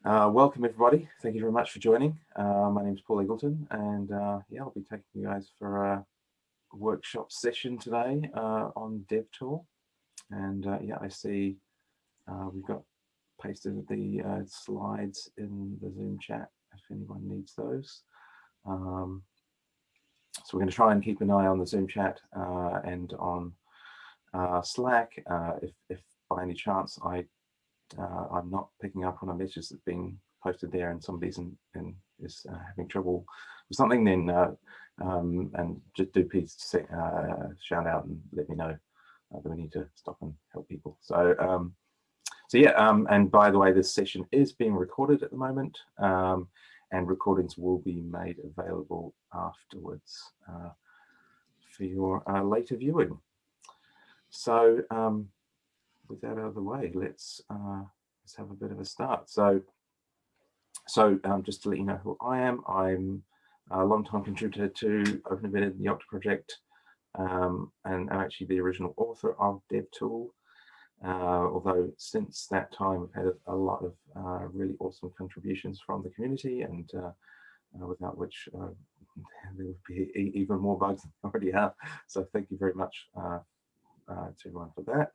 Welcome everybody. Thank you very much for joining. My name is Paul Eggleton, and yeah, I'll be taking you guys for a workshop session today on Devtool. And yeah, I see we've got pasted the slides in the Zoom chat if anyone needs those. So we're going to try and keep an eye on the Zoom chat and on Slack. If by any chance I'm not picking up on a message that's being posted there and somebody's is having trouble with something, then and just do please shout out and let me know that we need to stop and help people. So yeah, and by the way, this session is being recorded at the moment, and recordings will be made available afterwards for your later viewing. So with that out of the way, let's have a bit of a start. So just to let you know who I am, I'm a long-time contributor to Open Embedded Yocto Project, and I'm actually the original author of Devtool. Although since that time, we've had a lot of really awesome contributions from the community, and without which there would be even more bugs than there already are. So thank you very much to everyone for that.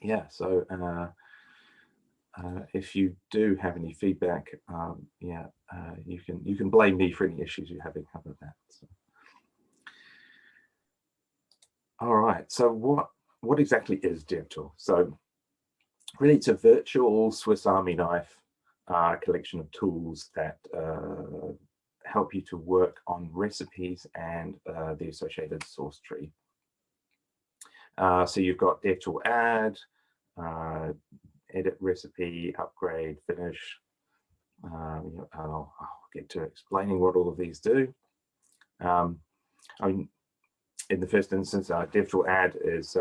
Yeah, so if you do have any feedback, yeah, you can blame me for any issues you're having with that. So. All right, so what exactly is Devtool? So really, it's a virtual Swiss Army knife collection of tools that help you to work on recipes and the associated source tree. So you've got Devtool add, edit recipe, upgrade, finish. I'll get to explaining what all of these do. I mean, in the first instance, Devtool add is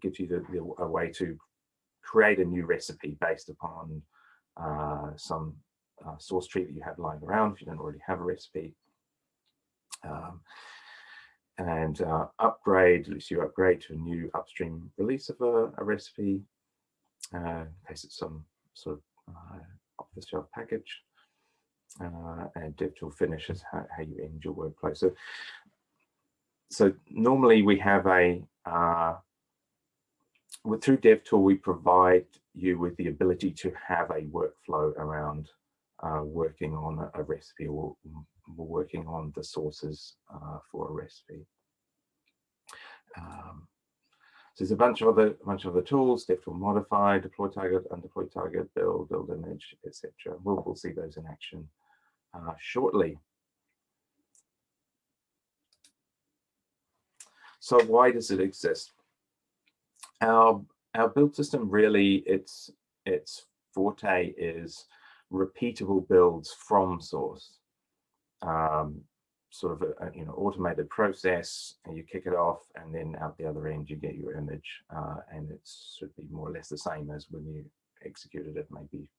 gives you a way to create a new recipe based upon some source tree that you have lying around if you don't already have a recipe. And upgrade lets you upgrade to a new upstream release of a recipe, in case it's some sort of off-the-shelf package. And Devtool finish is how you end your workflow. So normally we have through Devtool, we provide you with the ability to have a workflow around working on a recipe or working on the sources for a recipe. So there's a bunch of other tools: Devtool modify, deploy target, undeploy target, build image, etc. We'll see those in action shortly. So why does it exist? Our build system really, its forte is repeatable builds from source. Sort of a automated process, and you kick it off, and then out the other end you get your image, and it should be more or less the same as when you executed it maybe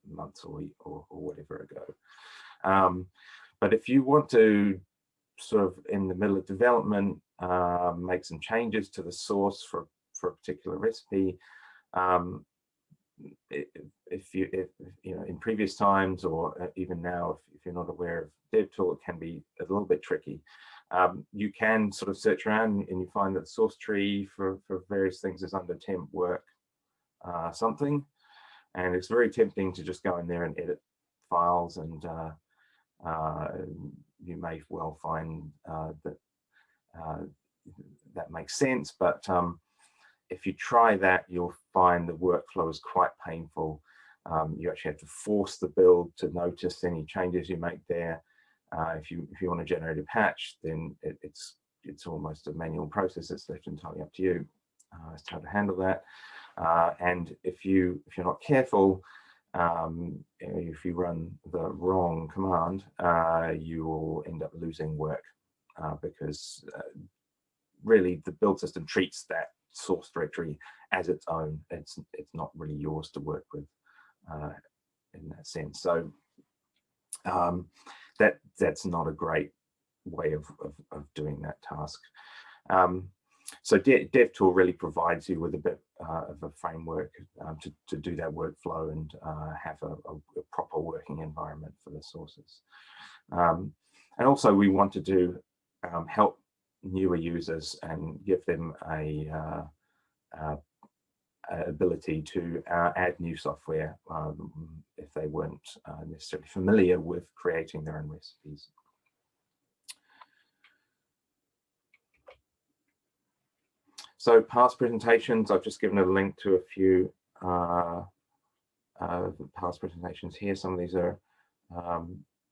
months or whatever ago. But if you want to sort of in the middle of development make some changes to the source for a particular recipe, if in previous times or even now, if you're not aware of Devtool, it can be a little bit tricky. You can sort of search around and you find that the source tree for various things is under temp work something, and it's very tempting to just go in there and edit files, and you may well find that that makes sense, but if you try that, you'll find the workflow is quite painful. You actually have to force the build to notice any changes you make there. If you want to generate a patch, then it's almost a manual process. It's left entirely up to you as to how to handle that. And if you're not careful, if you run the wrong command, you will end up losing work because really the build system treats that source directory as its own. It's not really yours to work with in that sense. So that's not a great way of doing that task. So Devtool really provides you with a bit of a framework to do that workflow and have a proper working environment for the sources. And also we wanted to help newer users and give them a ability to add new software if they weren't necessarily familiar with creating their own recipes. So past presentations, I've just given a link to a few past presentations here. Some of these are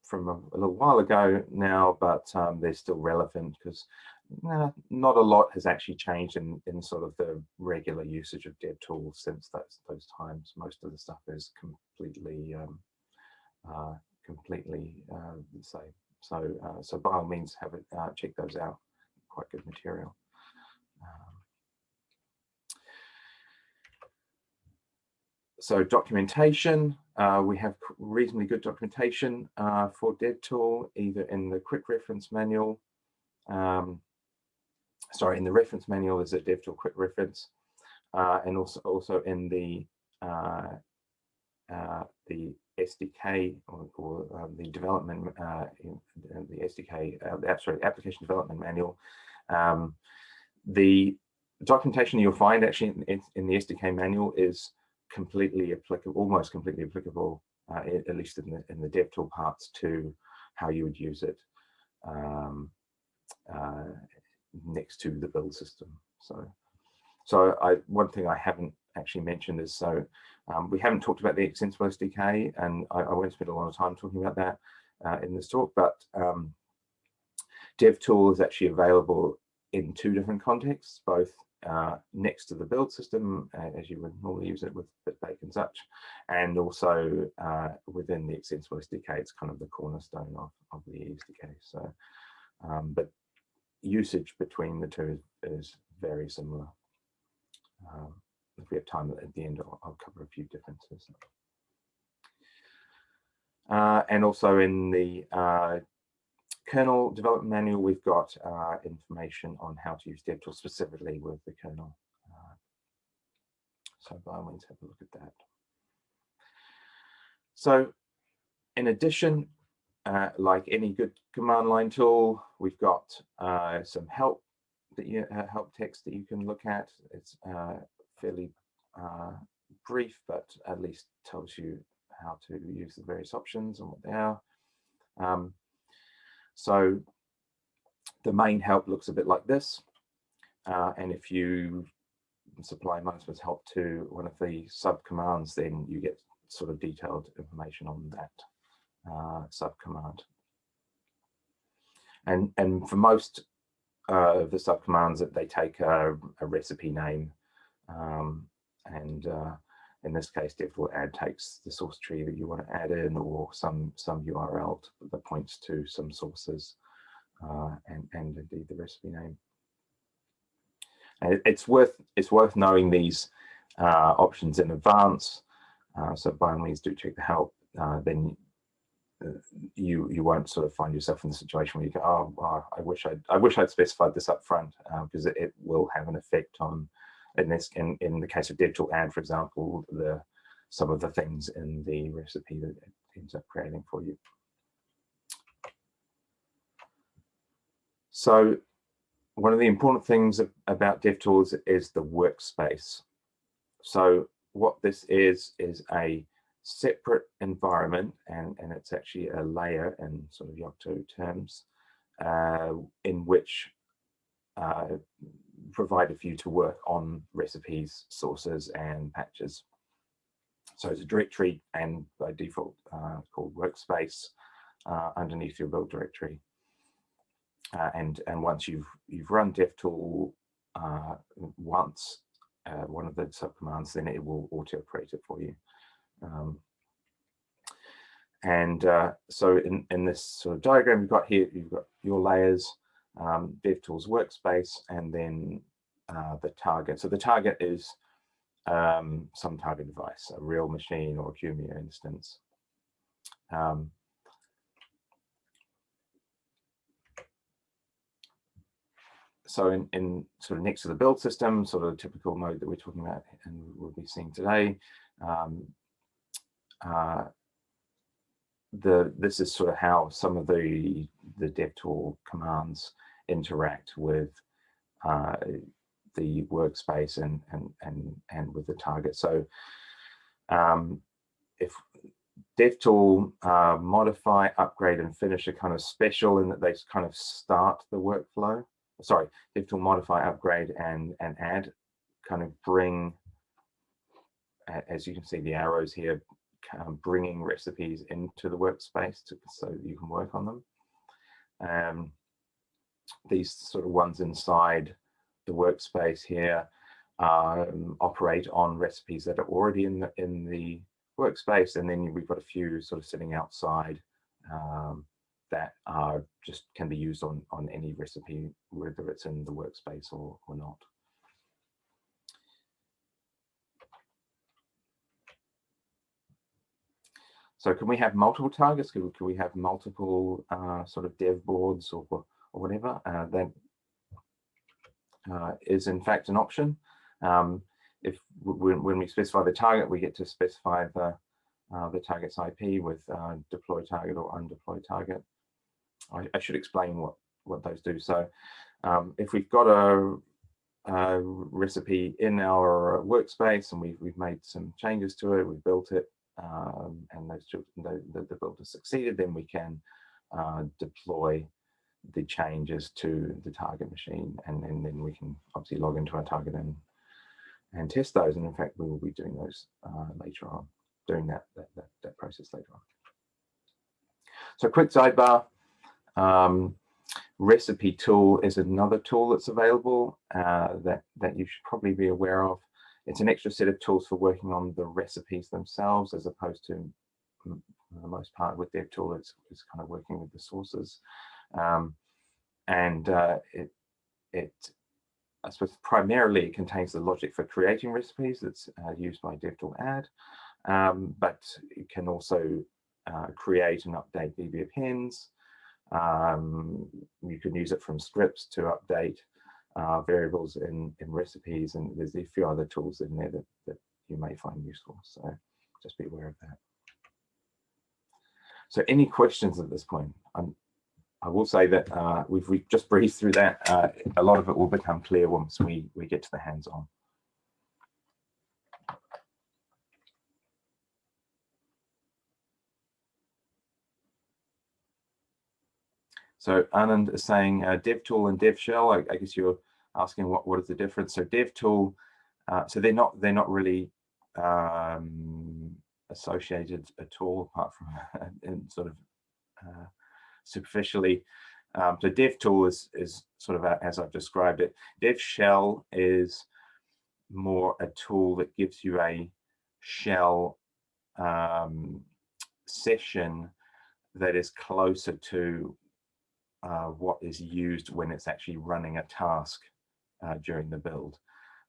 from a little while ago now, but they're still relevant because not a lot has actually changed in sort of the regular usage of Devtool since those times. Most of the stuff is completely the same. So by all means, have it check those out. Quite good material. So documentation, we have reasonably good documentation for Devtool, either in the quick reference manual. Sorry, in the reference manual is a Devtool quick reference, and also in the SDK or the development the SDK sorry, application development manual. The documentation you'll find actually in the SDK manual is completely applicable, almost completely applicable, at least in the Devtool parts, to how you would use it next to the build system. So one thing I haven't actually mentioned is, we haven't talked about the Extensible SDK, and I won't spend a lot of time talking about that in this talk, but Devtool is actually available in two different contexts, both next to the build system, as you would normally use it with Bitbake and such, and also within the Extensible SDK. It's kind of the cornerstone of the SDK. So, but usage between the two is very similar. If we have time at the end, I'll cover a few differences. And also in the kernel development manual, we've got information on how to use Devtool specifically with the kernel. So by all means, have a look at that. So in addition, like any good command line tool, we've got some help text that you can look at. It's fairly brief, but at least tells you how to use the various options and what they are. So the main help looks a bit like this, and if you supply management's help to one of the sub commands, then you get sort of detailed information on that sub command. And for most of the sub commands, that they take a recipe name, and in this case, Devtool add takes the source tree that you want to add in, or some URL that points to some sources, and indeed the recipe name. And it's worth knowing these options in advance. So by all means, do check the help. Then you won't sort of find yourself in the situation where you go, oh, well, I wish I'd specified this up front, because it will have an effect on. In the case of Devtool add, for example, some of the things in the recipe that it ends up creating for you. So one of the important things about Devtool is the workspace. So what this is a separate environment, and it's actually a layer in sort of Yocto terms, in which provided for you to work on recipes, sources, and patches. So it's a directory, and by default called Workspace, underneath your build directory. And once you've run Devtool once, one of the subcommands, then it will auto-create it for you. So in this sort of diagram you've got here, you've got your layers, Devtool's workspace, and then the target. So the target is some target device, a real machine or a QEMU instance. so in sort of next to the build system, sort of typical mode that we're talking about and we'll be seeing today, this is sort of how some of the Devtool commands interact with the workspace and with the target. So if Devtool modify, upgrade, and finish are kind of special in that they kind of start the workflow. Sorry, Devtool modify, upgrade, and add kind of bring, as you can see the arrows here, bringing recipes into the workspace so you can work on them. These sort of ones inside the workspace here operate on recipes that are already in the workspace, and then we've got a few sort of sitting outside that are just can be used on any recipe, whether it's in the workspace or not. So can we have multiple targets? Can we have multiple sort of dev boards or whatever? That is in fact an option. If when we specify the target, we get to specify the target's IP with deploy target or undeploy target. I should explain what those do. So if we've got a recipe in our workspace and we've made some changes to it, we've built it, and the build has succeeded, then we can deploy the changes to the target machine, and then we can obviously log into our target and test those. And in fact, we will be doing those later on, doing that process later on. So quick sidebar, recipe tool is another tool that's available that you should probably be aware of. It's an extra set of tools for working on the recipes themselves, as opposed to, for the most part, with Devtool, it's kind of working with the sources. I suppose primarily it contains the logic for creating recipes that's used by Devtool add, but it can also create and update VB appends. You can use it from scripts to update variables in recipes, and there's a few other tools in there that you may find useful. So just be aware of that. So any questions at this point? I will say that we've just breezed through that. A lot of it will become clear once we get to the hands-on. So Anand is saying Devtool and Devshell. I guess you're asking what is the difference. So Devtool, so they're not really associated at all, apart from in sort of superficially. So Devtool is sort of as I've described it. Devshell is more a tool that gives you a shell session that is closer to what is used when it's actually running a task during the build.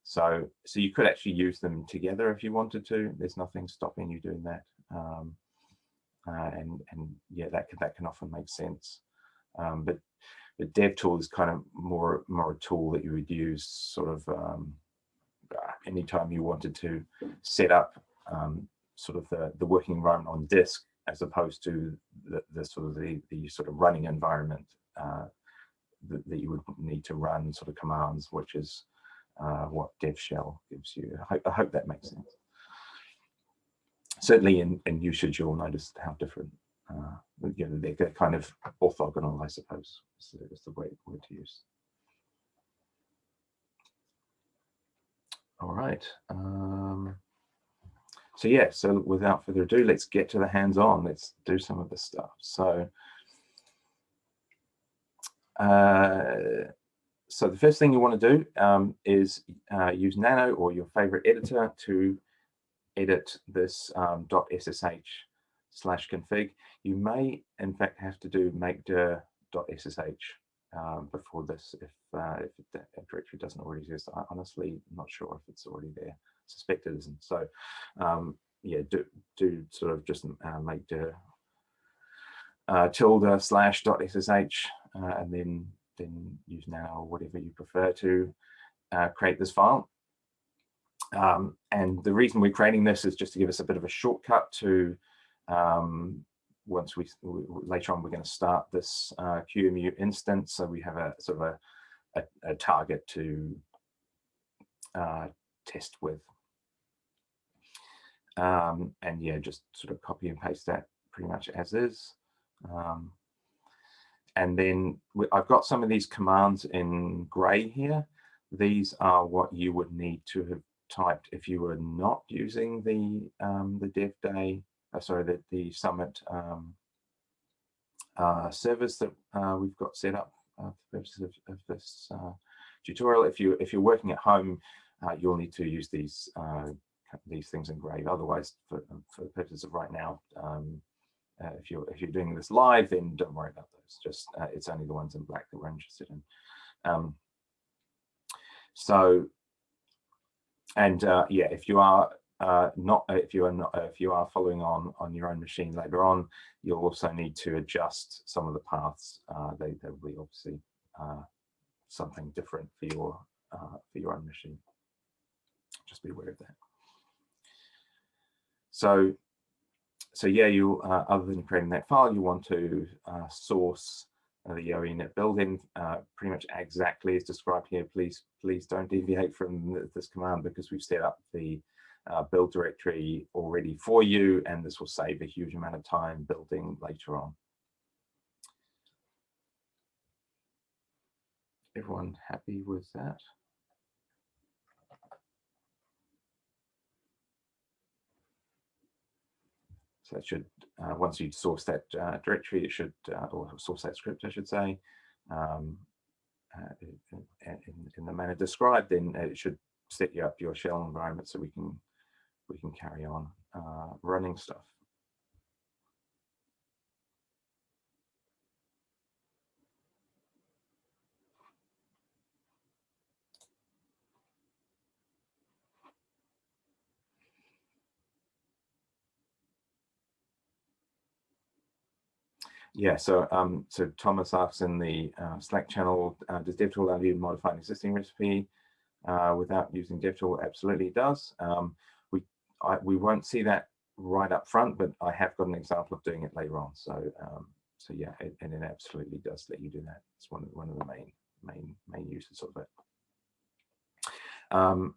So you could actually use them together if you wanted to. There's nothing stopping you doing that. And yeah, that can often make sense. But the Devtool is kind of more a tool that you would use sort of anytime you wanted to set up sort of the working environment on disk, as opposed to the sort of running environment that you would need to run sort of commands, which is what Devshell gives you. I hope that makes sense. Certainly in usage, you'll notice how different, you know, they're kind of orthogonal, I suppose, is the word to use. All right. So yeah, so without further ado, let's get to the hands-on. Let's do some of this stuff. So, so the first thing you want to do is use Nano or your favorite editor to edit this .ssh/config. You may, in fact, have to do makedir.ssh before this if that directory doesn't already exist. I'm honestly not sure if it's already there. Suspect it isn't. So yeah, do sort of just makedir ~/.ssh and then then use Nano or whatever you prefer to create this file. And the reason we're creating this is just to give us a bit of a shortcut to once later on we're going to start this QEMU instance, so we have a sort of a target to test with. And yeah, just sort of copy and paste that pretty much as is. And then I've got some of these commands in gray here. These are what you would need to have typed if you were not using the Dev Day, sorry, the Summit service that we've got set up for the purposes of this tutorial. If you're working at home, you'll need to use these things in gray. Otherwise, for the purposes of right now, if you're doing this live, then don't worry about those. Just it's only the ones in black that we're interested in. Yeah, if you are following on your own machine later on, you'll also need to adjust some of the paths. There will be obviously something different for your own machine. Just be aware of that. So yeah, you other than creating that file, you want to source the YoEnet build-in pretty much exactly as described here. Please don't deviate from this command, because we've set up the build directory already for you, and this will save a huge amount of time building later on. Everyone happy with that? So it should, once you source that directory, it should, or source that script, I should say, in the manner described, then it should set you up your shell environment so we can carry on running stuff. Yeah, so Thomas asks in the Slack channel, does Devtool allow you to modify an existing recipe without using Devtool? Absolutely it does. We won't see that right up front, but I have got an example of doing it later on. So yeah, and it absolutely does let you do that. It's one of the main uses of it.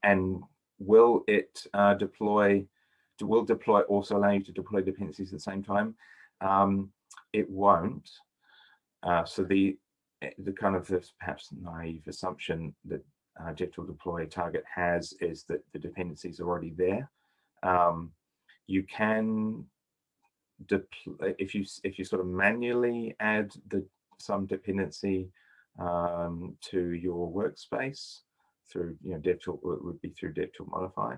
And will it deploy? Will deploy also allow you to deploy dependencies at the same time? It won't. So the kind of this perhaps naive assumption that Devtool deploy target has is that the dependencies are already there. You can deploy if you sort of manually add some dependency to your workspace through Devtool. It would be through Devtool modify.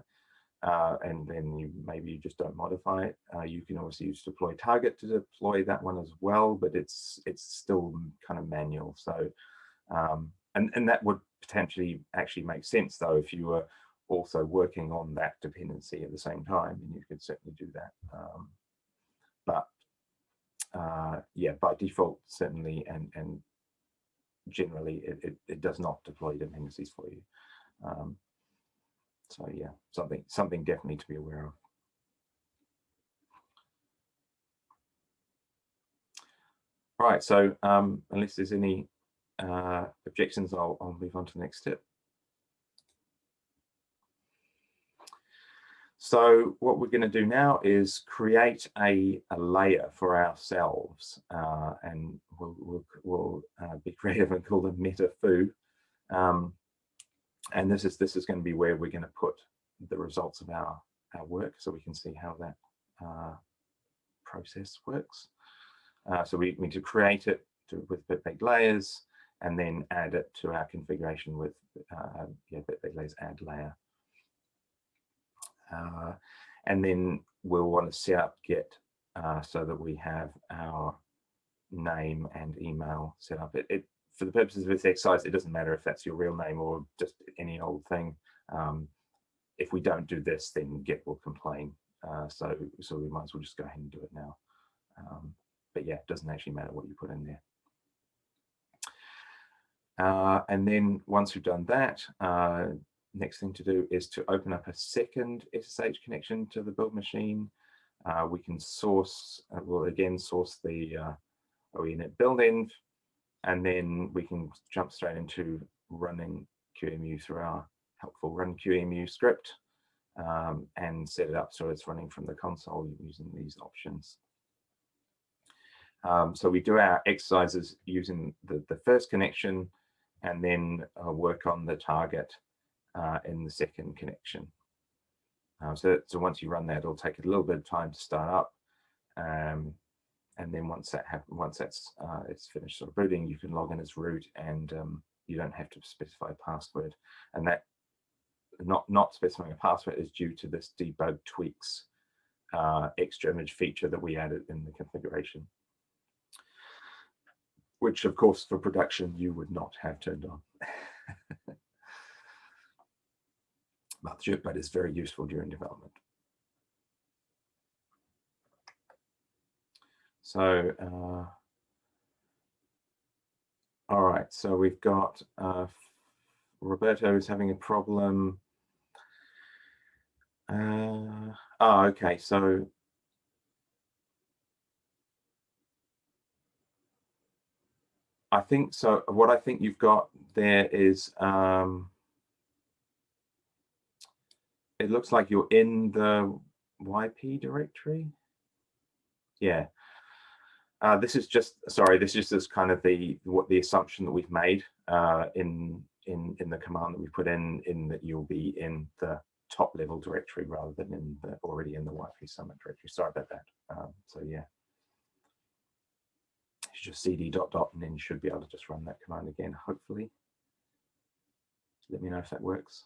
And then maybe you just don't modify it. You can also use deploy target to deploy that one as well, but it's still kind of manual. So and that would potentially actually make sense though if you were also working on that dependency at the same time, and you could certainly do that. But yeah, by default certainly, and generally it does not deploy dependencies for you. So yeah, something definitely to be aware of. All right, so unless there's any objections, I'll move on to the next step. So what we're going to do now is create a layer for ourselves, and we'll be creative and call them meta foo. And this is going to be where we're going to put the results of our work, so we can see how that process works. So we need to create it with bit-baked layers, and then add it to our configuration with bit-baked layers add layer. And then we'll want to set up Git so that we have our name and email set up. For the purposes of this exercise, it doesn't matter if that's your real name or just any old thing. If we don't do this, then Git will complain. So we might as well just go ahead and do it now. But yeah, it doesn't actually matter what you put in there. And then once we've done that, next thing to do is to open up a second SSH connection to the build machine. We can source, we'll again source the OENet build env, and then we can jump straight into running QEMU through our helpful run QEMU script, and set it up so it's running from the console using these options. So we do our exercises using the first connection, and then work on the target in the second connection. So once you run that, it'll take a little bit of time to start up, and then once that's it's finished sort of booting, you can log in as root, and you don't have to specify a password. And that not specifying a password is due to this debug tweaks extra image feature that we added in the configuration, which of course for production you would not have turned on. But it's very useful during development. So, all right, so we've got Roberto is having a problem. Okay, so I think so. What I think you've got there is it looks like you're in the YP directory. Yeah. This is just this kind of the assumption that we've made in the command that we put in that you'll be in the top level directory rather than already in the YP Summit directory. Sorry about that. So yeah, it's just cd ... and then you should be able to just run that command again. Hopefully, let me know if that works.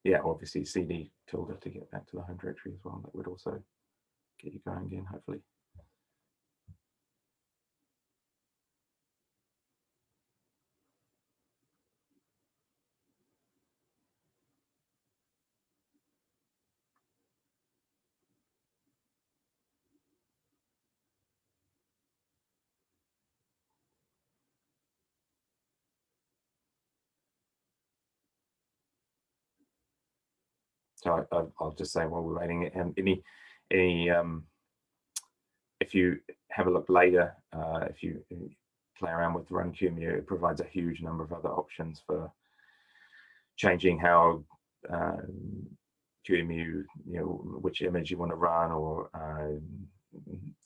Yeah, obviously cd tilde to get back to the home directory as well. That would also get you going again, hopefully. So I'll just say while we're waiting, if you have a look later, if you play around with Run QEMU, it provides a huge number of other options for changing how QEMU, which image you want to run, or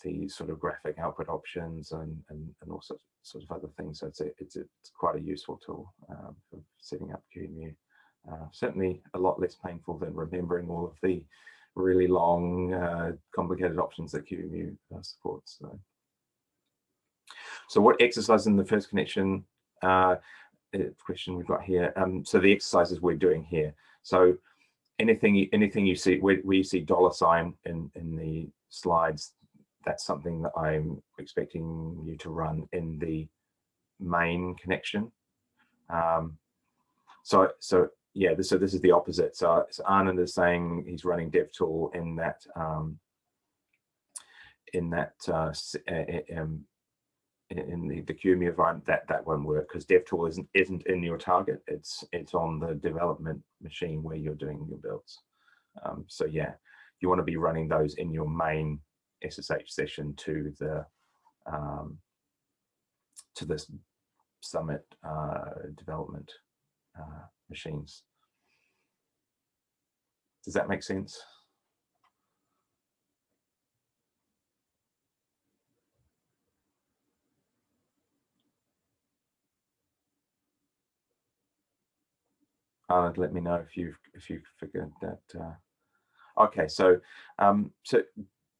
the sort of graphic output options, and all sorts of other things. So it's quite a useful tool for setting up QEMU. Certainly a lot less painful than remembering all of the really long, complicated options that QEMU supports. So what exercise in the first connection question we've got here? So the exercises we're doing here. So anything you see where you see $ in the slides, that's something that I'm expecting you to run in the main connection. So yeah, so this is the opposite. So Anand is saying he's running Devtool in that in the QEMU environment. That won't work because Devtool isn't in your target. It's on the development machine where you're doing your builds. So yeah, you want to be running those in your main SSH session to this Summit development machines. Does that make sense? Let me know if you figured that. Okay, so so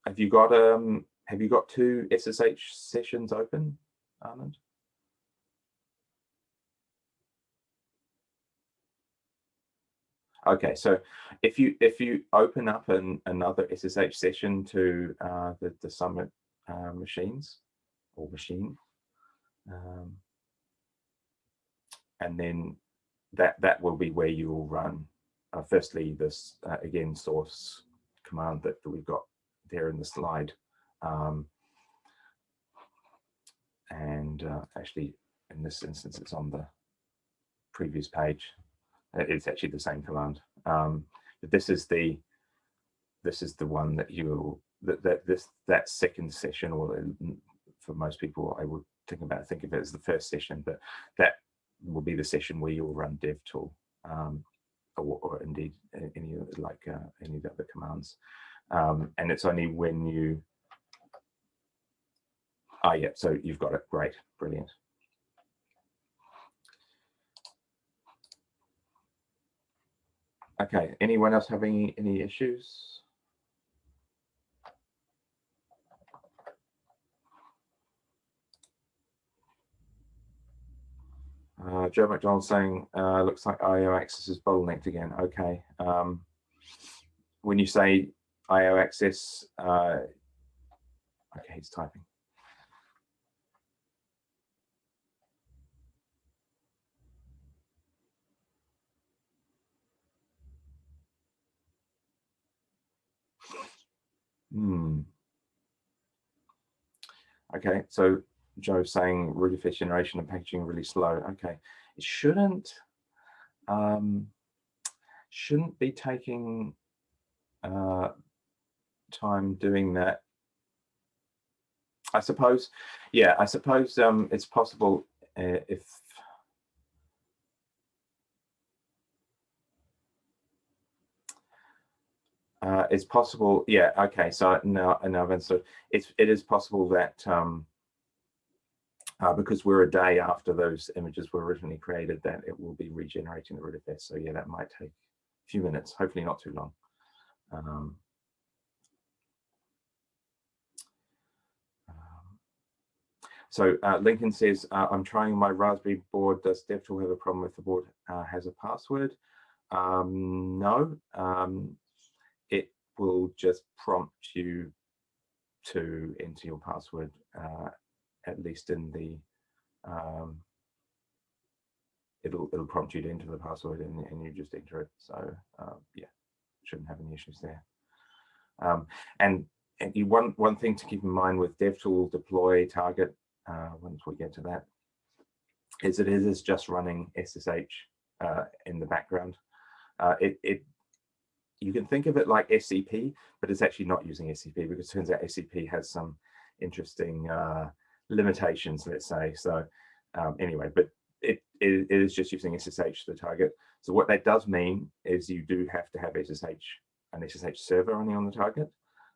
have you got two SSH sessions open, Armand? Okay, so if you open up another SSH session to the Summit machines or machine, and then that will be where you will run firstly this again source command that we've got there in the slide. Actually, in this instance, it's on the previous page. It's actually the same command. But this is the one that that second session, or for most people, I would think of it as the first session, but that will be the session where you'll run Devtool, or indeed any of the other commands. And it's only when you yeah, so you've got it. Great, brilliant. Okay, anyone else having any issues? Joe McDonald saying, looks like IO access is bottlenecked again. Okay. When you say IO access, okay, he's typing. Okay, so Joe's saying router generation and packaging really slow. Okay, it shouldn't be taking time doing that. I suppose, yeah, I suppose it's possible if it's possible, yeah. Okay, so now I've understood. It is possible that because we're a day after those images were originally created, that it will be regenerating the router. So yeah, that might take a few minutes. Hopefully not too long. So Lincoln says, I'm trying my Raspberry board. Does Devtool have a problem if the board has a password? No, it will just prompt you to enter your password, at least in the, it'll prompt you to enter the password, and you just enter it. So yeah, shouldn't have any issues there. And one thing to keep in mind with Devtool deploy target, once we get to that, is it is just running SSH in the background. You can think of it like SCP, but it's actually not using SCP, because it turns out SCP has some interesting limitations, let's say. So anyway, but it is just using SSH to the target. So what that does mean is you do have to have an SSH server only on the target.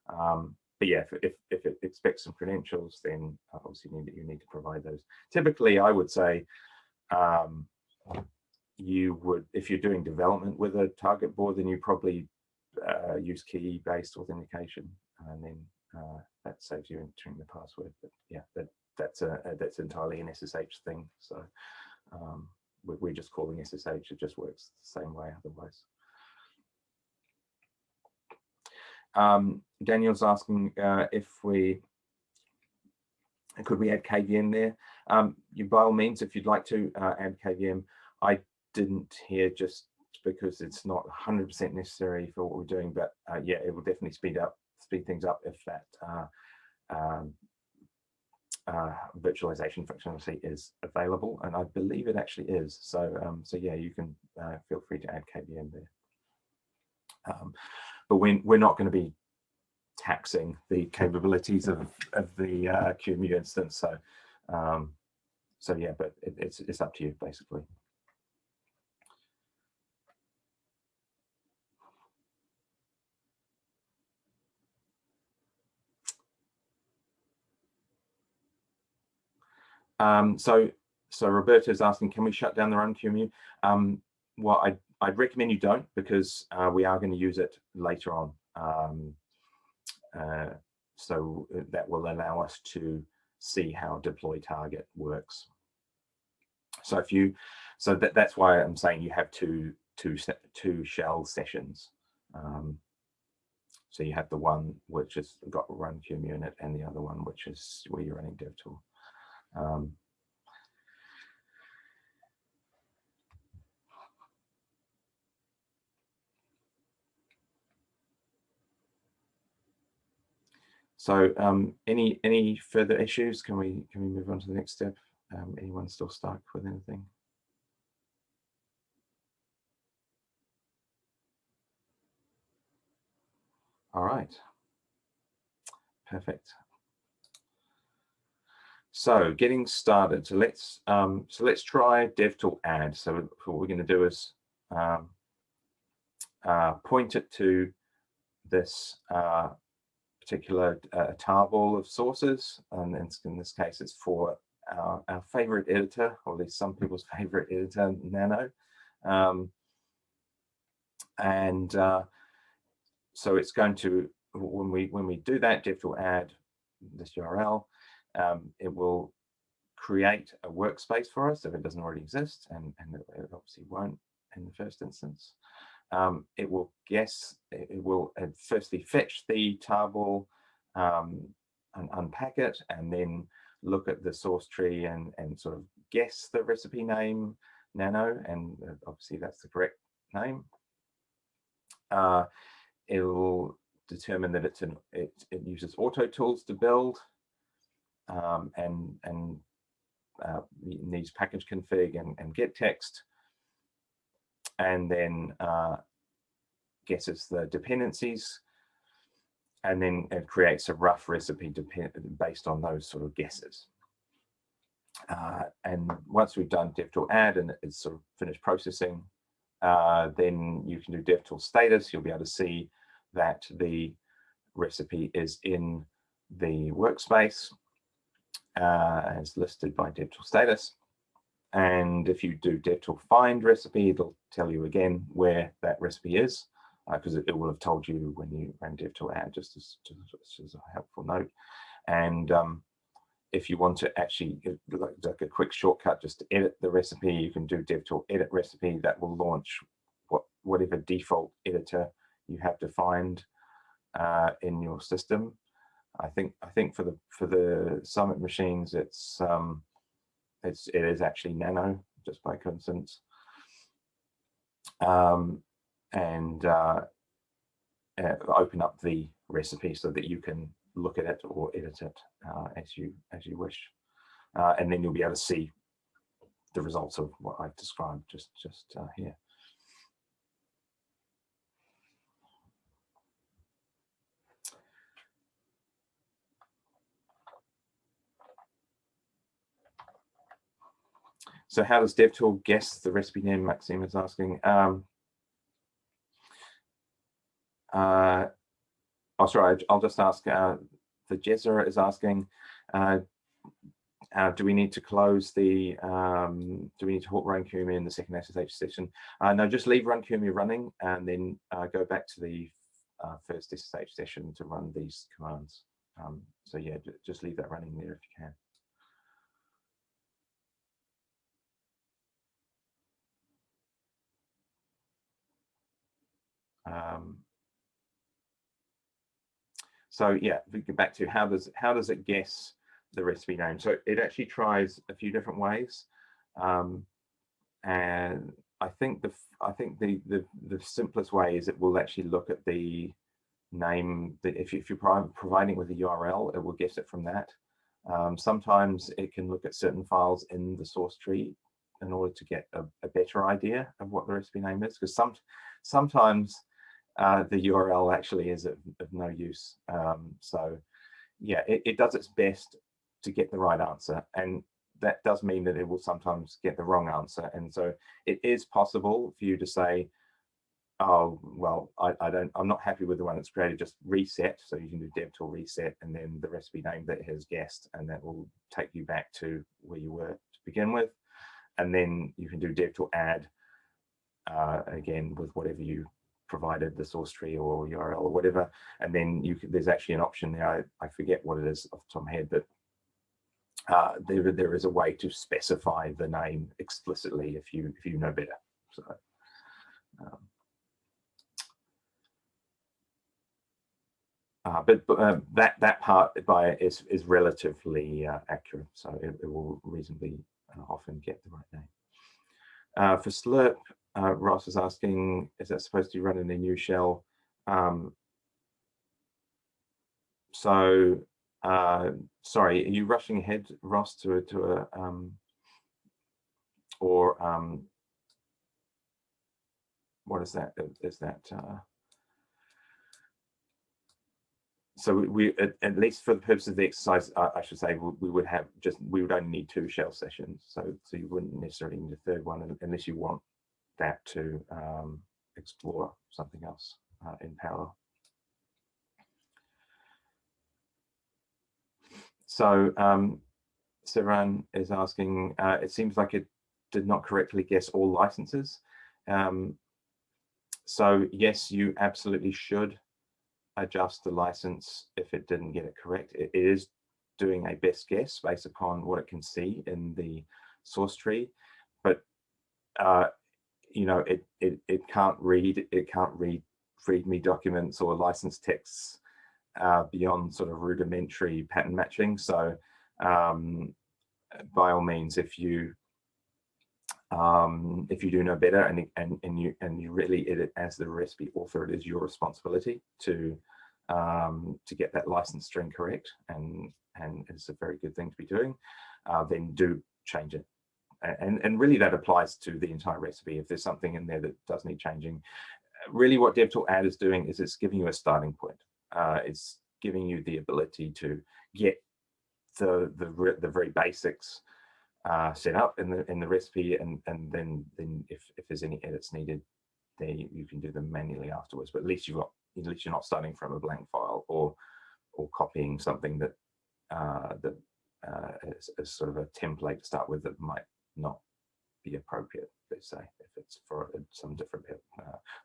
But yeah, if it expects some credentials, then obviously you need to provide those. Typically, I would say you would, if you're doing development with a target board, then you probably use key-based authentication, and then that saves you entering the password. But yeah, that's entirely an SSH thing. So we're just calling SSH. It just works the same way otherwise. Daniel's asking if could we add KVM there. You, by all means, if you'd like to add KVM. I didn't here just because it's not 100% necessary for what we're doing, but yeah, it will definitely speed things up if that virtualization functionality is available, and I believe it actually is. So so yeah, you can feel free to add KVM there. But we're not going to be taxing the capabilities of the QEMU instance. So so yeah, but it's up to you basically. So Roberto's asking, can we shut down the run QEMU? Well, I'd recommend you don't, because we are going to use it later on. So that will allow us to see how deploy target works. So that's why I'm saying you have two shell sessions. So you have the one which has got run QEMU in it, and the other one which is where you're running Devtool. So any further issues? Can we move on to the next step? Anyone still stuck with anything? All right. Perfect. So getting started. So let's try Devtool add. So what we're going to do is point it to this particular tarball of sources, and in this case, it's for our favorite editor, or at least some people's favorite editor, Nano. So it's going to, when we do that, Devtool add this URL, it will create a workspace for us if it doesn't already exist, and it obviously won't in the first instance. It will firstly fetch the tarball and unpack it, and then look at the source tree and sort of guess the recipe name Nano, and obviously that's the correct name. It will determine that it uses auto tools to build, and needs package config and get text, and then guesses the dependencies, and then it creates a rough recipe based on those sort of guesses. And once we've done Devtool add and it's sort of finished processing, then you can do Devtool status. You'll be able to see that the recipe is in the workspace as listed by Devtool status. And if you do Devtool find recipe, it'll tell you again where that recipe is, because it will have told you when you ran Devtool add, just as a helpful note. And if you want to actually, like a quick shortcut, just to edit the recipe, you can do Devtool edit recipe. That will launch whatever default editor you have defined in your system. I think for the Summit machines, it is actually Nano, just by coincidence. And open up the recipe so that you can look at it or edit it as you wish, and then you'll be able to see the results of what I've described just here. So how does Devtool guess the recipe name? Maxime is asking. Oh, sorry, I'll just ask. The Jezza is asking, do we need to close the, do we need to halt runkumi in the second SSH session? No, just leave runkumi running and then go back to the first SSH session to run these commands. So yeah, just leave that running there if you can. So yeah, we get back to how does it guess the recipe name? So it actually tries a few different ways, and I think the simplest way is it will actually look at the name. If you're providing with a URL, it will guess it from that. Sometimes it can look at certain files in the source tree in order to get a better idea of what the recipe name is, because sometimes the URL actually is of no use. So yeah, it does its best to get the right answer, and that does mean that it will sometimes get the wrong answer. And so it is possible for you to say, oh, well, I'm not happy with the one that's created, just reset. So you can do Devtool reset and then the recipe name that it has guessed, and that will take you back to where you were to begin with. And then you can do Devtool add again with whatever you provided, the source tree or URL or whatever, and then there's actually an option there. I forget what it is off the top of my head, but there is a way to specify the name explicitly if you know better. So but that part is relatively accurate, so it will reasonably often get the right name. For Slurp, Ross is asking, is that supposed to be run in a new shell? So, sorry, are you rushing ahead, Ross, to a or what is that? Is that so we at least for the purpose of the exercise, I should say we would only need 2 shell sessions. So you wouldn't necessarily need a third one unless you want that to explore something else in parallel. So Sivan is asking, it seems like it did not correctly guess all licenses. So yes, you absolutely should adjust the license if it didn't get it correct. It is doing a best guess based upon what it can see in the source tree, but you know, it can't read README documents or license texts beyond sort of rudimentary pattern matching. So by all means, if you do know better and you really edit as the recipe author, it is your responsibility to get that license string correct, and it's a very good thing to be doing. Then do change it, and really that applies to the entire recipe. If there's something in there that does need changing, really what Devtool add is doing is it's giving you a starting point. It's giving you the ability to get the very basics set up in the recipe, and then if there's any edits needed, then you can do them manually afterwards. But at least you're not starting from a blank file or copying something that is sort of a template to start with that might not be appropriate, let's say, if it's for some different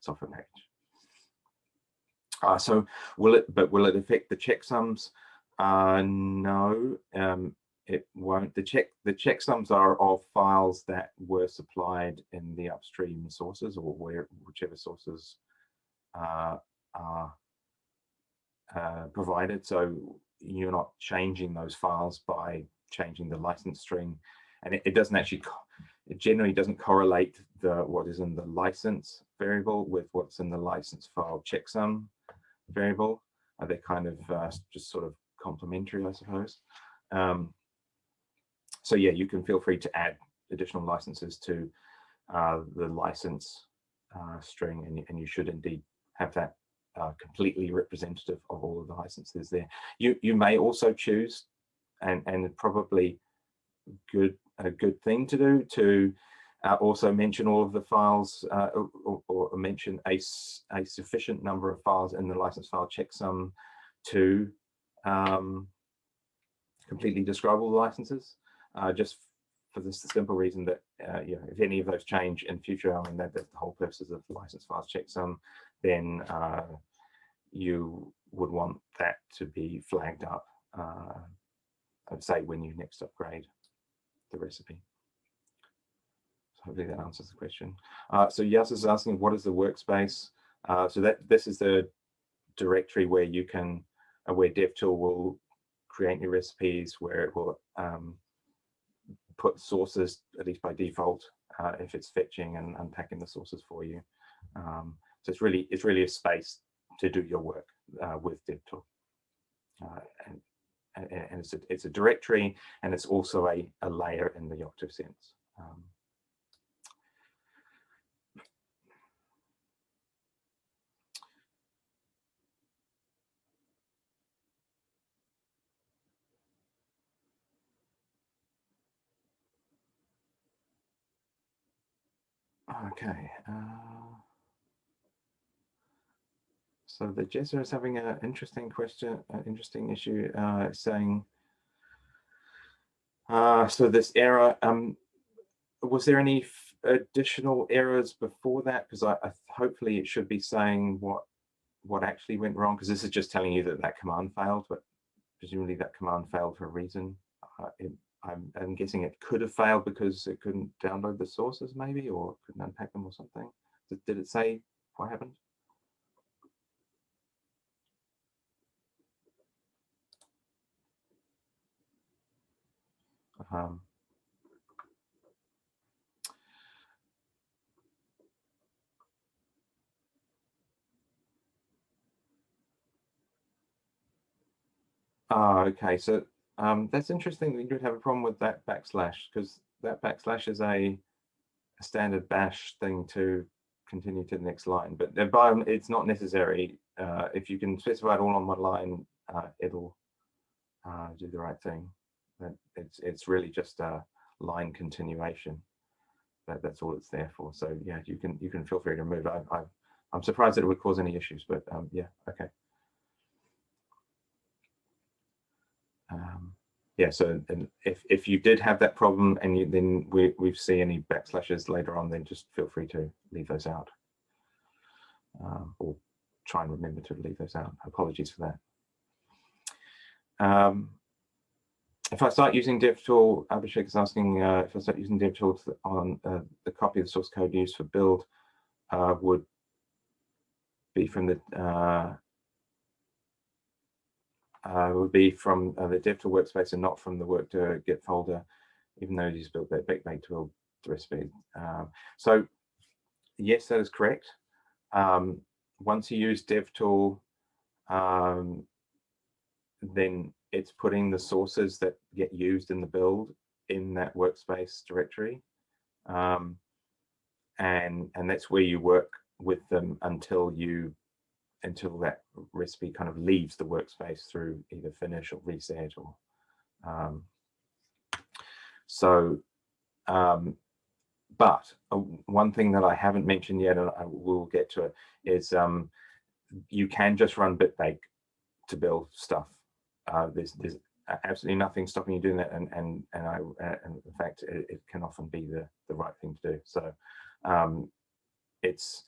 software package. So will it affect the checksums? No, it won't. The checksums are of files that were supplied in the upstream sources, or whichever sources are provided. So you're not changing those files by changing the license string, and it doesn't actually. It generally doesn't correlate what is in the license variable with what's in the license file checksum variable. They're kind of just sort of complementary, I suppose. So yeah, you can feel free to add additional licenses to the license string, and you should indeed have that completely representative of all of the licenses there. You may also choose, and probably a good thing to do, to also mention all of the files, or mention a sufficient number of files in the license file checksum to completely describe all the licenses, just for the simple reason that you know, if any of those change in future, I mean that's the whole purpose of the license files checksum, then you would want that to be flagged up, I'd say, when you next upgrade the recipe. So hopefully that answers the question. So Yas is asking, what is the workspace? So this is the directory where you can, where Devtool will create new recipes, where it will put sources, at least by default, if it's fetching and unpacking the sources for you. So it's really a space to do your work with Devtool. And it's a directory, and it's also a layer in the Yocto sense. Okay. So the Jezza is having an interesting question, an interesting issue, saying, so this error, was there any additional errors before that? Because I hopefully it should be saying what actually went wrong, because this is just telling you that command failed, but presumably that command failed for a reason. I'm guessing it could have failed because it couldn't download the sources, maybe, or couldn't unpack them or something. Did it say what happened? Okay, so that's interesting that you'd have a problem with that backslash, because that backslash is a standard bash thing to continue to the next line, but it's not necessary. If you can specify it all on one line, it'll do the right thing. But it's really just a line continuation. That's all it's there for. So yeah, you can feel free to remove it. I'm surprised that it would cause any issues, but yeah, okay. Yeah, so and if you did have that problem and then we see any backslashes later on, then just feel free to leave those out, or try and remember to leave those out. Apologies for that. If I start using Devtool, Abhishek is asking if I start using Devtool on the copy of the source code used for build would be from the Devtool workspace and not from the work to Git folder, even though he's built that baked to build recipe. So yes, that is correct. Once you use Devtool, then it's putting the sources that get used in the build in that workspace directory, and that's where you work with them until that recipe kind of leaves the workspace through either finish or reset or but one thing that I haven't mentioned yet, and I will get to it, is you can just run bitbake to build stuff. There's absolutely nothing stopping you doing that, and in fact it can often be the right thing to do. So it's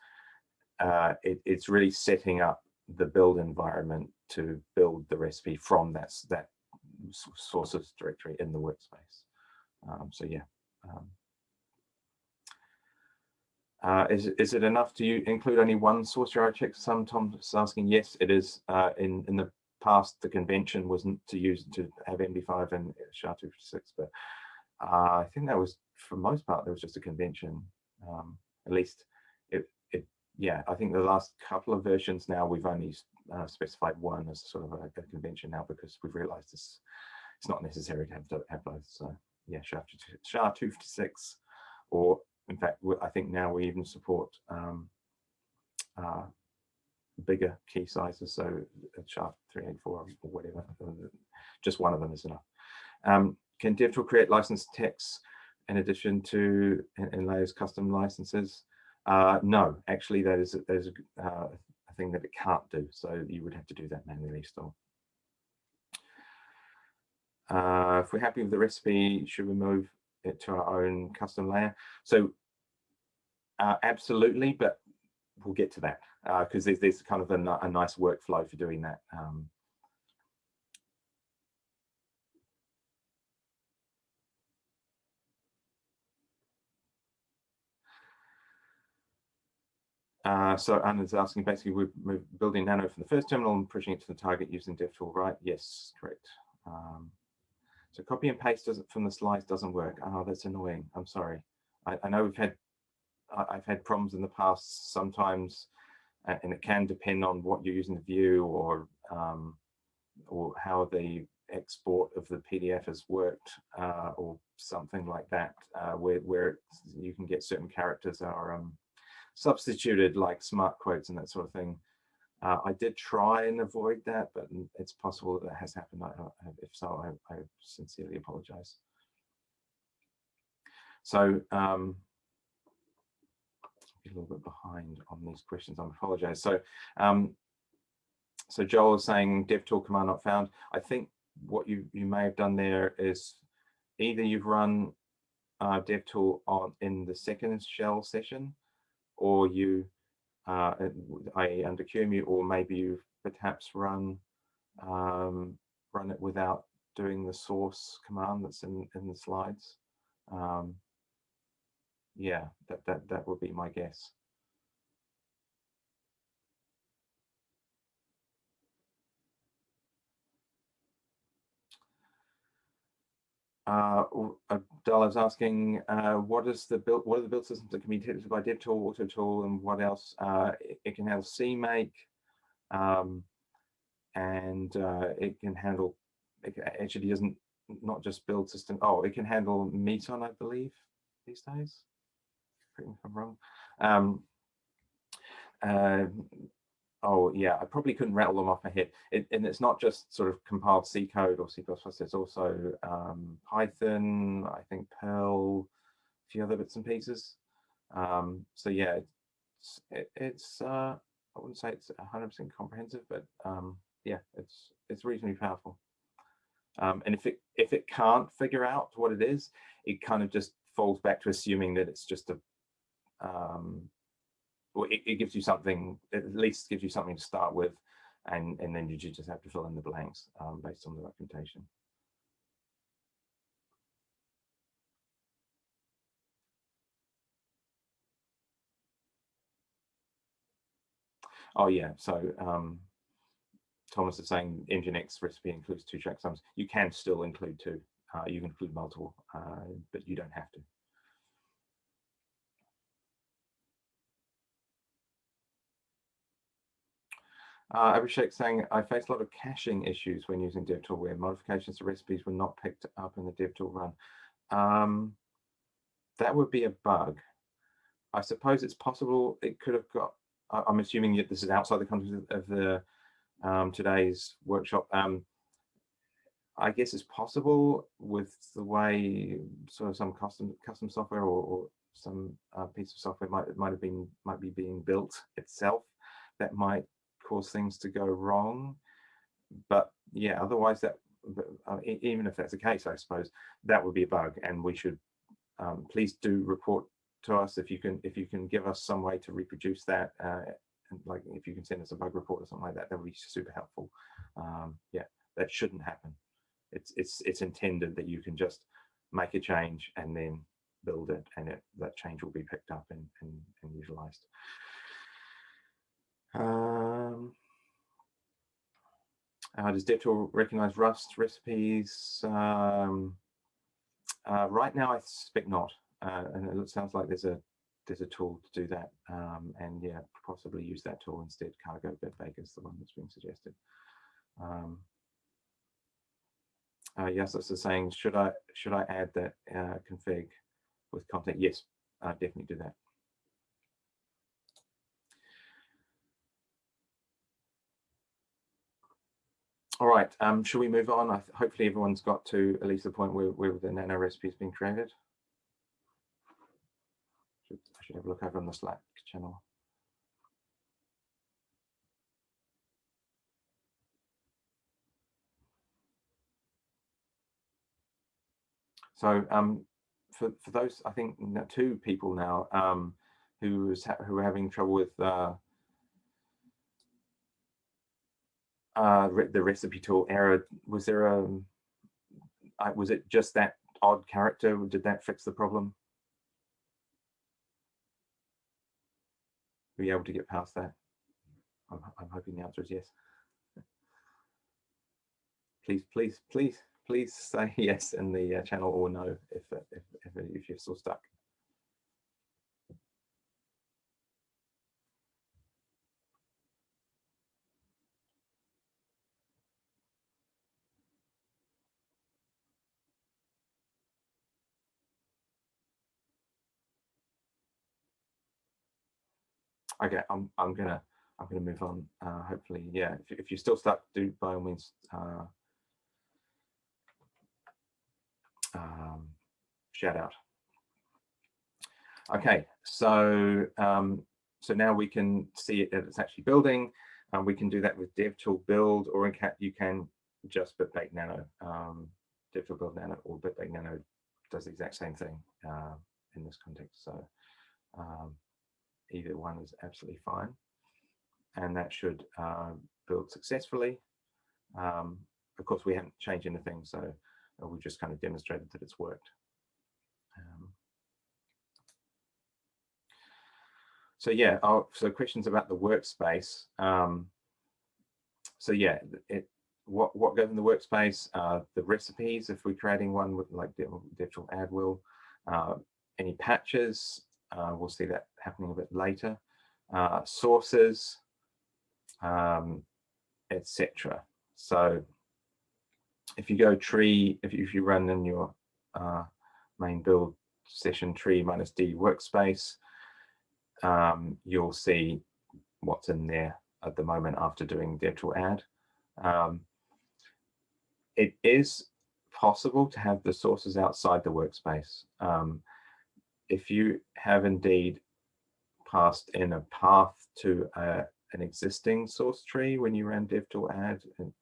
really setting up the build environment to build the recipe from that sources directory in the workspace. So yeah. Is it enough to include only one source URI check? Tom's asking. Yes, it is. In the past, the convention wasn't to have MD5 and SHA-256, but I think that was, for the most part, there was just a convention. At least yeah, I think the last couple of versions now we've only specified one as sort of a convention now, because we've realized it's not necessary to have both. So yeah, SHA-256, or in fact, I think now we even support bigger key sizes, so SHA-384 or whatever. Just one of them is enough. Can Devtool create licensed text in addition to layers custom licenses? No, actually, there's a thing that it can't do, so you would have to do that manually still. If we're happy with the recipe, should we move it to our own custom layer? So absolutely, but we'll get to that because there's kind of a nice workflow for doing that. So Anna's asking, basically, we're building Nano for the first terminal and pushing it to the target using Devtool, right? Yes, correct. So copy and paste from the slides doesn't work. Oh, that's annoying. I'm sorry. I know I've had problems in the past sometimes, and it can depend on what you're using to view or how the export of the PDF has worked, or something like that, where you can get certain characters are substituted, like smart quotes and that sort of thing. I did try and avoid that, but it's possible that has happened. If so, I sincerely apologize. So a little bit behind on these questions, I apologize. So so Joel is saying Devtool command not found. I think what you may have done there is either you've run Devtool in the second shell session, or you under QEMU, or maybe you've perhaps run it without doing the source command that's in the slides. Yeah, that would be my guess. Dala's asking, what are the build systems that can be tested by Devtool, AutoTool, and what else? It can handle CMake, and it can handle it actually doesn't not just build system. Oh, it can handle Meton, I believe, these days. Correct me if I'm wrong. Oh yeah, I probably couldn't rattle them off my head. And it's not just sort of compiled C code or C++. There's also Python, I think Perl, a few other bits and pieces. So yeah, it's I wouldn't say it's 100% comprehensive, but yeah, it's reasonably powerful. And if it can't figure out what it is, it kind of just falls back to assuming that it's just a well, it gives you something, at least gives you something to start with, and then you just have to fill in the blanks based on the documentation. Oh yeah, so Thomas is saying Nginx recipe includes 2 checksums. You can still include 2. You can include multiple, but you don't have to. Abhishek saying, I faced a lot of caching issues when using Devtool where modifications to recipes were not picked up in the Devtool run. That would be a bug. I suppose it's possible it could have got, I'm assuming that this is outside the context of the today's workshop. I guess it's possible with the way sort of some custom software or some piece of software might be being built itself that might cause things to go wrong. But yeah, otherwise that even if that's the case, I suppose that would be a bug, and we should please do report to us if you can give us some way to reproduce that. Like if you can send us a bug report or something like that, that would be super helpful. Yeah, that shouldn't happen. It's intended that you can just make a change and then build it, and that change will be picked up and utilized. Does Devtool recognize Rust recipes? Right now, I suspect not, and it sounds like there's a tool to do that, and yeah, possibly use that tool instead. Cargo Bitbake is the one that's being suggested. Yes, that's saying, should I add that config with content? Yes, definitely do that. All right, should we move on? Hopefully everyone's got to at least the point where the nano recipe is being created. I should have a look over on the Slack channel. So for those, I think 2 people now who are having trouble with the recipe tool error, was there was it just that odd character? Did that fix the problem? Were you able to get past that? I'm hoping the answer is yes. Please say yes in the channel or no if you're still stuck. Okay, I'm gonna move on. Hopefully, yeah. If you're still stuck, do by all means shout out. Okay, so so now we can see it that it's actually building. We can do that with Devtool build, or in fact you can just Bitbake Nano. Devtool build Nano or Bitbake Nano does the exact same thing in this context. So either one is absolutely fine, and that should build successfully. Of course, we haven't changed anything, so we've just kind of demonstrated that it's worked. So yeah, so questions about the workspace. So yeah, what goes in the workspace? The recipes, if we're creating one with like Devtool add will. Any patches, we'll see that happening a bit later. Sources, etc. So if you go tree, if you run in your main build session tree -d workspace, you'll see what's in there at the moment after doing Devtool add. It is possible to have the sources outside the workspace. If you have indeed passed in a path to an existing source tree when you ran Devtool add, and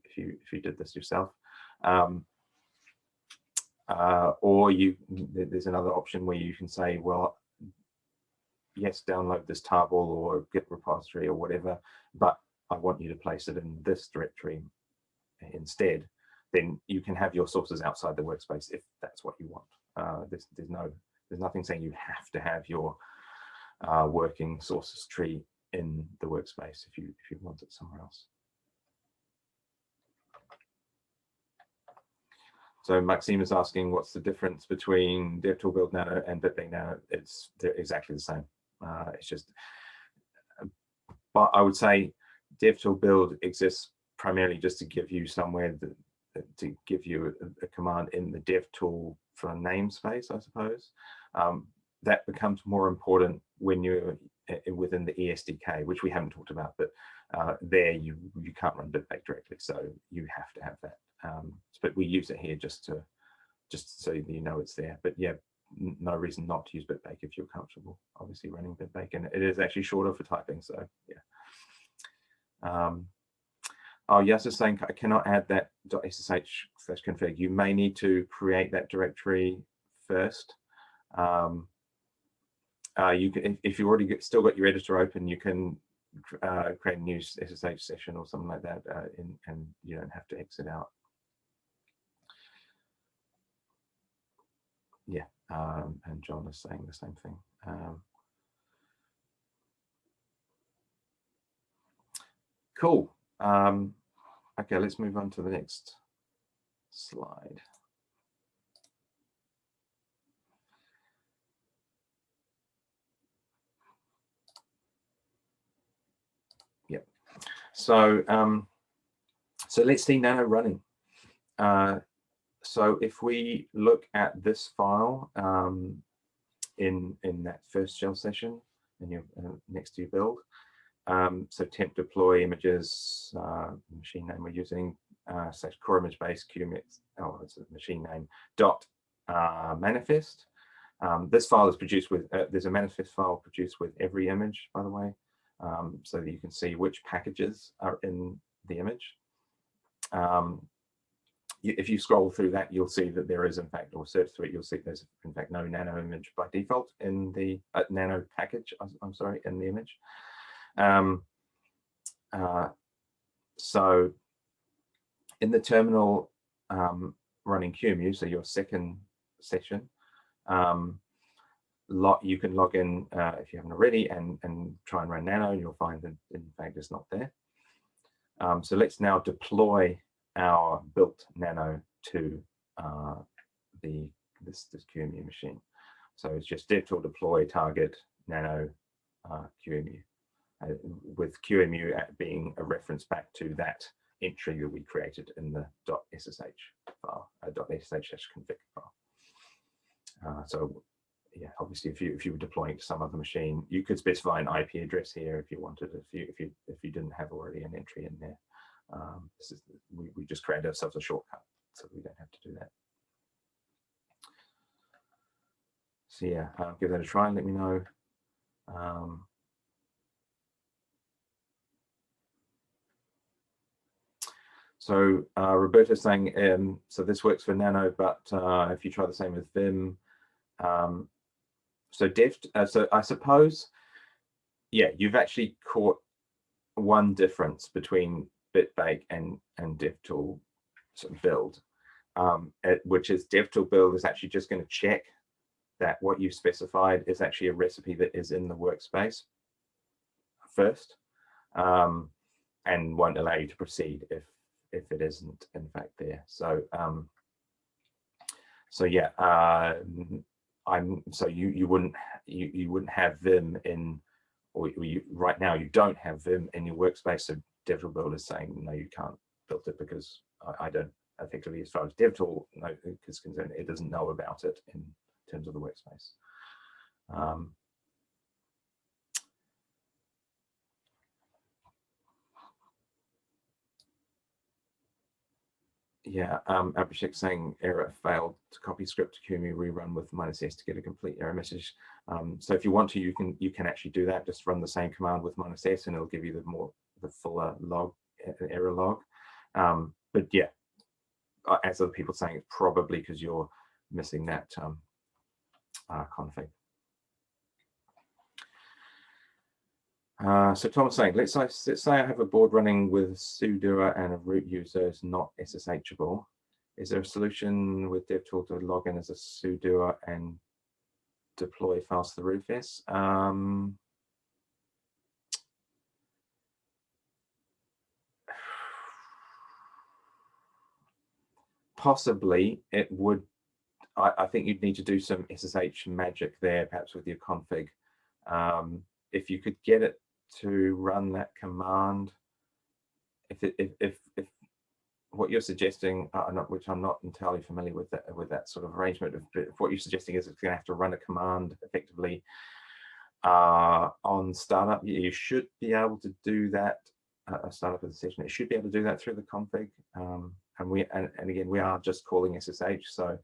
if you did this yourself, or there's another option where you can say, well, yes, download this tarball or Git repository or whatever, but I want you to place it in this directory instead. Then you can have your sources outside the workspace if that's what you want. There's nothing saying you have to have your working sources tree in the workspace if you want it somewhere else. So Maxime is asking, what's the difference between Devtool Build Nano and BitBake Nano? They're exactly the same. It's just, but I would say Devtool Build exists primarily just to give you somewhere to give you a command in the Devtool for a namespace, I suppose. That becomes more important when you're within the ESDK, which we haven't talked about, but there you can't run BitBake directly, so you have to have that. But we use it here just so you know it's there. But yeah, no reason not to use BitBake if you're comfortable, obviously, running BitBake, and it is actually shorter for typing. So yeah. Oh, yes, it's saying I cannot add that .ssh/config. You may need to create that directory first. You can, if you already still got your editor open, you can create a new SSH session or something like that, and you don't have to exit out. Yeah, and John is saying the same thing. Cool. Okay, let's move on to the next slide. Yep. So so let's see Nano running. So if we look at this file in that first shell session, and you're next to your build, so temp deploy images, machine name we're using, /core image base qmix, oh, it's a machine name, .manifest. This file is produced with, there's a manifest file produced with every image, by the way, so that you can see which packages are in the image. If you scroll through that, you'll see that there is, in fact, or search through it, you'll see there's, in fact, no nano image by default in the nano package, I'm sorry, in the image. So in the terminal running QEMU, so your second session, you can log in if you haven't already and try and run nano, and you'll find that, in fact, it's not there. So let's now deploy our built nano to this QEMU machine. So it's just Devtool deploy target nano QEMU, with QEMU being a reference back to that entry that we created in the .ssh file, .ssh/config file. So yeah, obviously, if you were deploying to some other machine, you could specify an IP address here if you wanted. If you didn't have already an entry in there. We just created ourselves a shortcut, so we don't have to do that. So yeah, give that a try and let me know. So Roberta's saying, so this works for Nano, but if you try the same with Vim, so so I suppose, yeah, you've actually caught one difference between BitBake and Devtool build, which is Devtool build is actually just going to check that what you specified is actually a recipe that is in the workspace first, and won't allow you to proceed if it isn't in fact there. So so yeah, so you wouldn't have Vim in, or right now you don't have Vim in your workspace. So Devtool build is saying no, you can't build it because I don't effectively, as far as Devtool is concerned, it doesn't know about it in terms of the workspace. Yeah, Abhishek saying error failed to copy script to QEMU, rerun with -s to get a complete error message. So if you want to, you can actually do that. Just run the same command with -s, and it'll give you the fuller log, error log. But yeah, as other people saying, it's probably because you're missing that config. So Tom was saying, let's say I have a board running with sudo and a root user is not SSHable. Is there a solution with Devtool to log in as a sudo and deploy files to the rootfs? Possibly it would. I think you'd need to do some SSH magic there, perhaps with your config. If you could get it to run that command, if what you're suggesting, which I'm not entirely familiar with that sort of arrangement, if what you're suggesting is it's going to have to run a command effectively on startup, you should be able to do that. A startup of the session, it should be able to do that through the config. And again, we are just calling SSH, so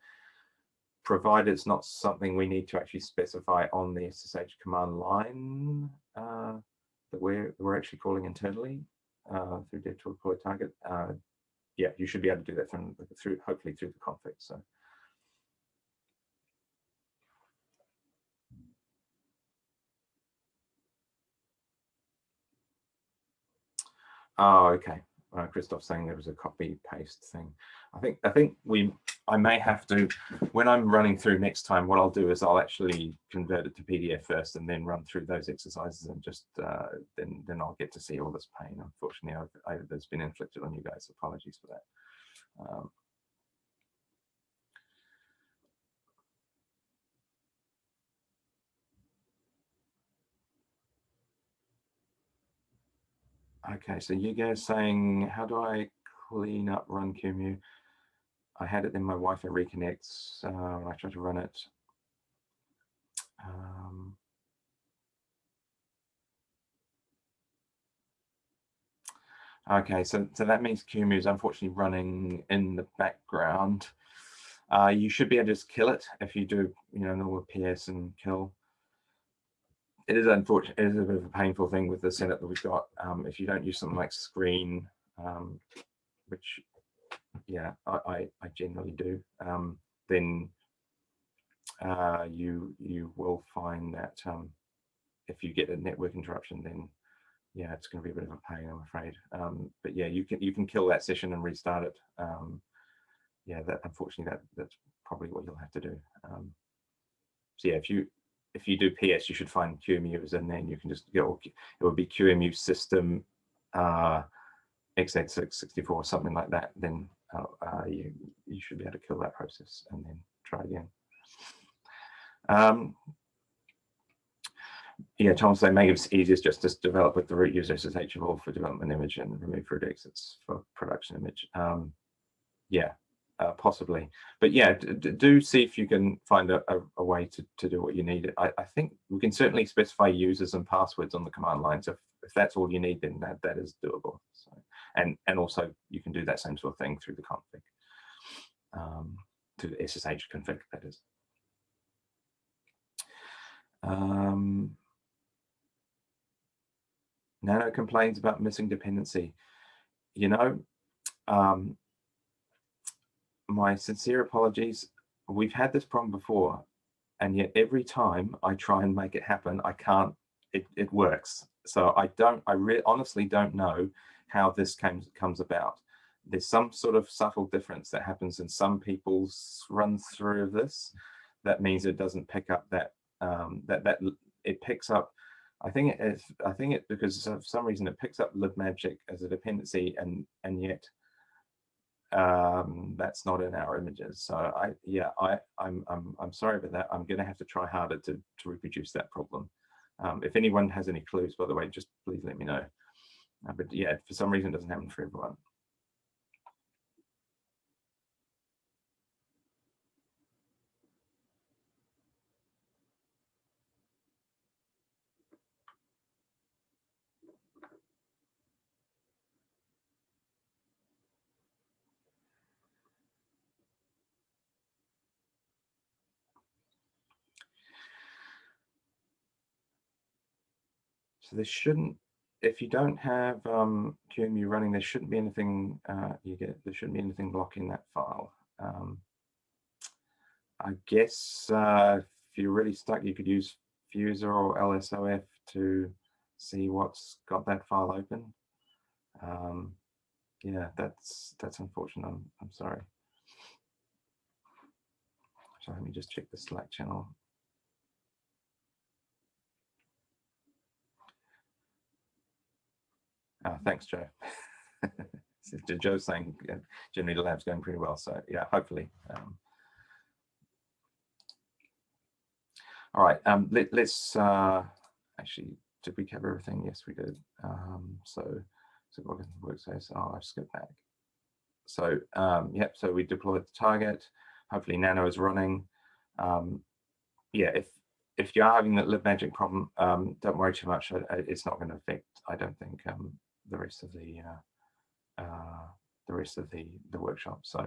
provided it's not something we need to actually specify on the SSH command line that we're actually calling internally through Devtool deploy target. Yeah, you should be able to do that through hopefully through the config. So. Oh, okay. Christoph saying there was a copy paste thing. I think I may have to, when I'm running through next time, what I'll do is I'll actually convert it to PDF first and then run through those exercises, and just then I'll get to see all this pain. Unfortunately, that's been inflicted on you guys. Apologies for that. Okay, so you guys saying, how do I clean up run QEMU? I had it, then my Wi-Fi reconnects. I try to run it. Okay, so that means QEMU is unfortunately running in the background. You should be able to just kill it if you do, normal PS and kill. It is unfortunate. It is a bit of a painful thing with the setup that we've got. If you don't use something like Screen, which, yeah, I generally do, then you will find that if you get a network interruption, then yeah, it's going to be a bit of a pain, I'm afraid. But yeah, you can kill that session and restart it. Yeah, unfortunately that's probably what you'll have to do. So yeah, if you do PS, you should find QEMUs, and then you can just go. It would be QEMU system x86-64 or something like that. Then you should be able to kill that process and then try again. Yeah, Tom saying maybe it's easiest just to develop with the root user SSHable for development image and remove root exits for production image. Yeah, possibly. But yeah, do see if you can find a way to do what you need. I think we can certainly specify users and passwords on the command line. So if that's all you need, then that is doable. So, and also you can do that same sort of thing through the config, to the SSH config, that is. Nano complains about missing dependency. My sincere apologies. We've had this problem before, and yet every time I try and make it happen, I can't. It works. So I honestly don't know how this comes about. There's some sort of subtle difference that happens in some people's run through of this. That means it doesn't pick up that it picks up. I think it because of some reason it picks up libmagic as a dependency, and yet that's not in our images. So I'm sorry about that. I'm going to have to try harder to reproduce that problem. If anyone has any clues, by the way, just please let me know. But yeah, for some reason it doesn't happen for everyone. So there shouldn't, if you don't have QEMU running, there shouldn't be anything there shouldn't be anything blocking that file. I guess if you're really stuck, you could use Fuser or LSOF to see what's got that file open. Yeah, that's unfortunate. I'm sorry. So let me just check the Slack channel. Thanks, Joe. Joe's saying generally the lab's going pretty well. So yeah, hopefully. All right, let's actually, did we cover everything? Yes, we did. So Workspace, oh, I've skipped back. So yep, so we deployed the target. Hopefully Nano is running. Yeah, if you are having that libmagic problem, don't worry too much. It's not going to affect, I don't think, the rest of the workshop. So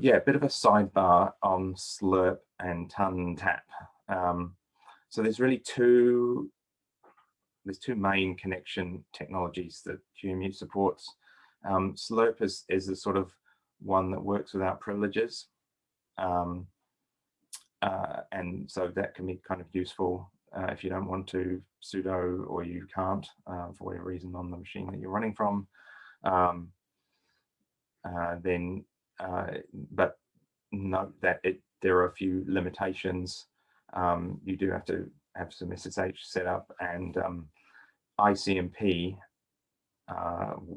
yeah, a bit of a sidebar on slurp and ton tap. So there's really two main connection technologies that QEMU supports. Slurp is the sort of one that works without privileges. And so that can be kind of useful if you don't want to sudo, or you can't for whatever reason on the machine that you're running from. But note that there are a few limitations. You do have to have some SSH set up, and ICMP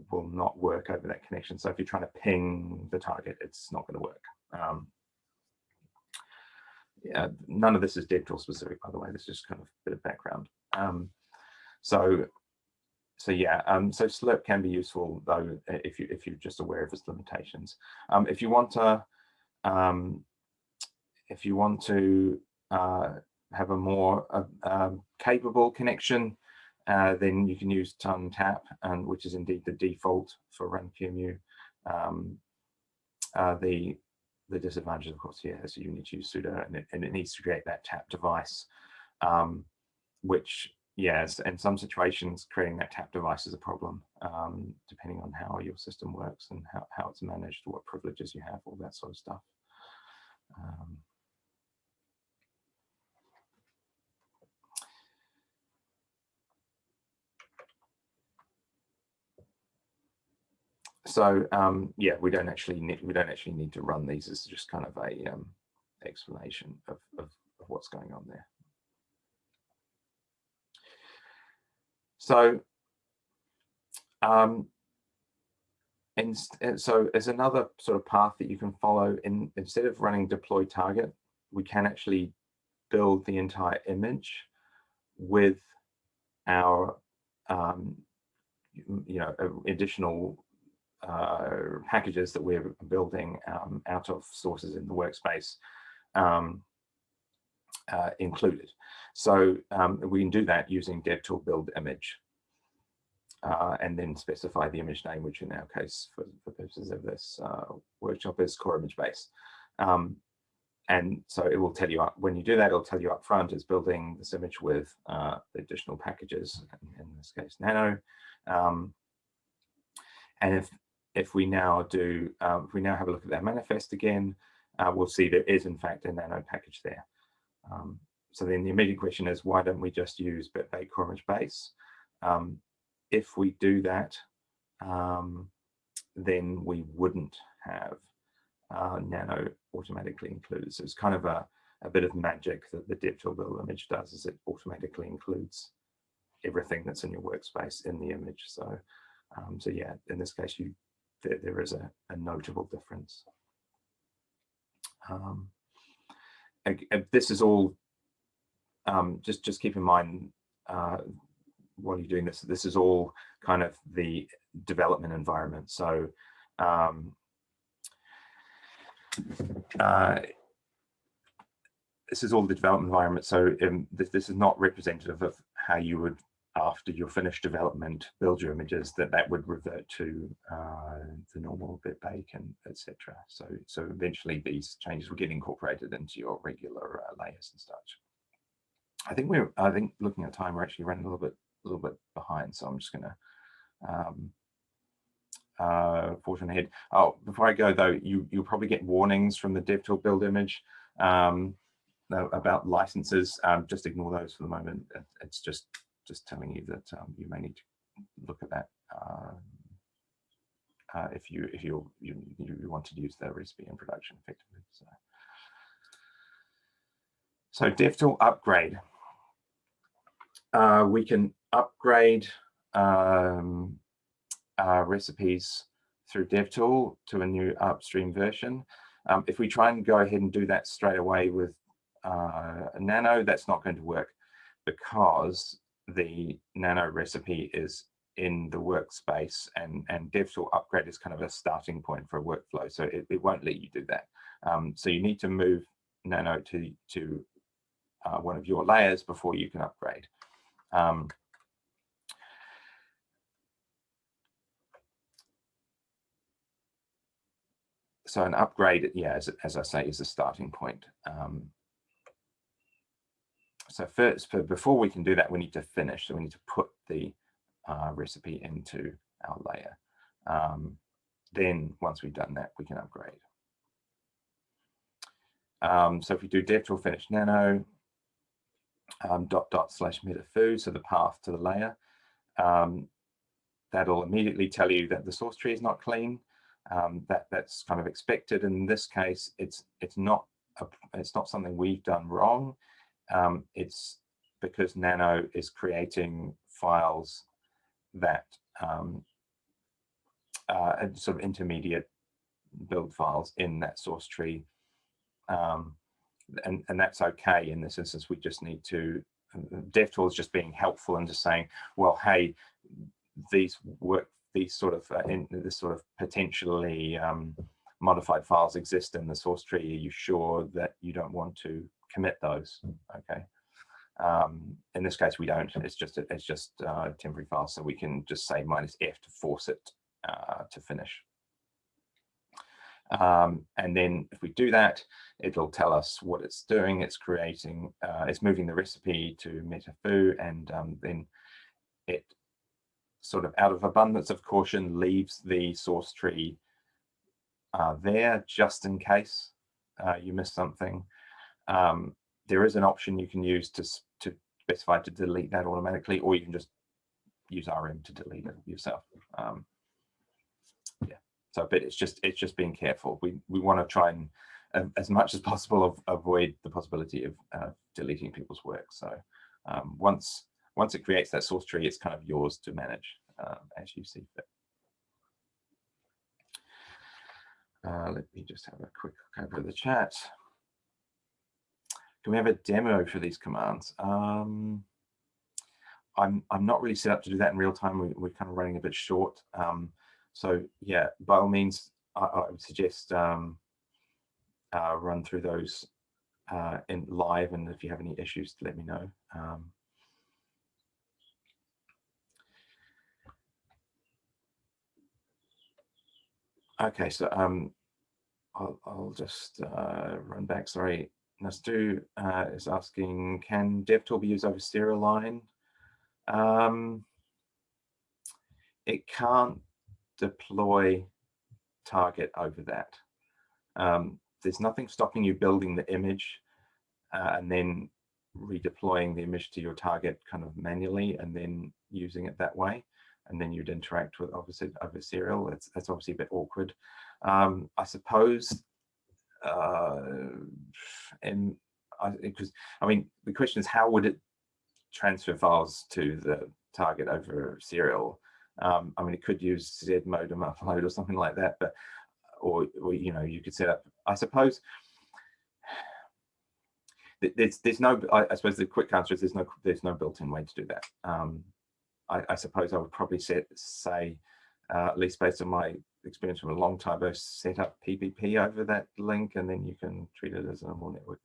will not work over that connection. So if you're trying to ping the target, it's not going to work. Yeah, none of this is Devtool specific, by the way. This is just kind of a bit of background. So yeah, so slurp can be useful though if you're just aware of its limitations. If you want to have a more capable connection, then you can use ton tap, which is indeed the default for run QEMU. The disadvantage, of course, here is you need to use sudo, and it needs to create that tap device, which, yes, in some situations, creating that tap device is a problem, depending on how your system works and how it's managed, what privileges you have, all that sort of stuff. So yeah, we don't actually need to run these. It's just kind of a explanation of what's going on there. So and so as another sort of path that you can follow, instead of running deploy target, we can actually build the entire image with our additional packages that we're building out of sources in the workspace included. So we can do that using Devtool build image, and then specify the image name, which in our case, for purposes of this workshop, is core image base. And so it will tell you, when you do that, it'll tell you up front it's building this image with the additional packages, in this case Nano. And if we now do, if we now have a look at that manifest again, we'll see there is in fact a Nano package there. So then the immediate question is, why don't we just use bitbake core image base? If we do that, then we wouldn't have Nano automatically included. So it's kind of a bit of magic that the Devtool build image does, is it automatically includes everything that's in your workspace in the image. So so yeah, in this case, there is a notable difference. This is all, just keep in mind while you're doing this, this is all kind of the development environment. So this is all the development environment. So this is not representative of how you would, after your finished development, build your images, that would revert to the normal bitbake and etc. So eventually these changes will get incorporated into your regular layers and such. I think looking at time, we're actually running a little bit behind. So I'm just going to fortune ahead. Oh, before I go though, you'll probably get warnings from the Devtool build image about licenses. Just ignore those for the moment. It's just telling you that you may need to look at that if you want to use the recipe in production effectively. So Devtool upgrade. We can upgrade recipes through Devtool to a new upstream version. If we try and go ahead and do that straight away with Nano, that's not going to work because the Nano recipe is in the workspace, and Devtool upgrade is kind of a starting point for a workflow, so it won't let you do that. So you need to move Nano to one of your layers before you can upgrade. So an upgrade, yeah, as I say, is a starting point. So first, before we can do that, we need to finish. So we need to put the recipe into our layer. Then once we've done that, we can upgrade. So if we do Devtool finish nano, /metafoo, so the path to the layer, that'll immediately tell you that the source tree is not clean. That's kind of expected. In this case, it's not something we've done wrong. It's because Nano is creating files that sort of intermediate build files in that source tree, and that's okay. In this instance, we just need to. Devtool is just being helpful and just saying, well, hey, these sort of potentially modified files exist in the source tree. Are you sure that you don't want to commit those? Okay. In this case, we don't. It's just temporary files, so we can just say -F to force it to finish. And then if we do that, it'll tell us what it's doing. It's creating, it's moving the recipe to metafoo, and then it sort of, out of abundance of caution, leaves the source tree there just in case you miss something. There is an option you can use to specify to delete that automatically, or you can just use RM to delete it yourself. Yeah. So, but it's just being careful. We want to try and, as much as possible, avoid the possibility of deleting people's work. So once it creates that source tree, it's kind of yours to manage as you see fit. Let me just have a quick look over the chat. Can we have a demo for these commands? I'm not really set up to do that in real time. We're kind of running a bit short. So yeah, by all means, I would suggest run through those in live, and if you have any issues, let me know. Okay, so I'll just run back. Sorry, Nastu is asking, can Devtool be used over serial line? It can't deploy target over that. There's nothing stopping you building the image and then redeploying the image to your target kind of manually, and then using it that way, and then you'd interact with obviously over serial. That's obviously a bit awkward. I suppose, because I mean, the question is, how would it transfer files to the target over serial? I mean, it could use Z modem upload or something like that, but or you know, you could set up. I suppose there's no. I suppose the quick answer is there's no built-in way to do that. I suppose I would probably say at least based on my experience from a long time ago, set up PPP over that link, and then you can treat it as a normal network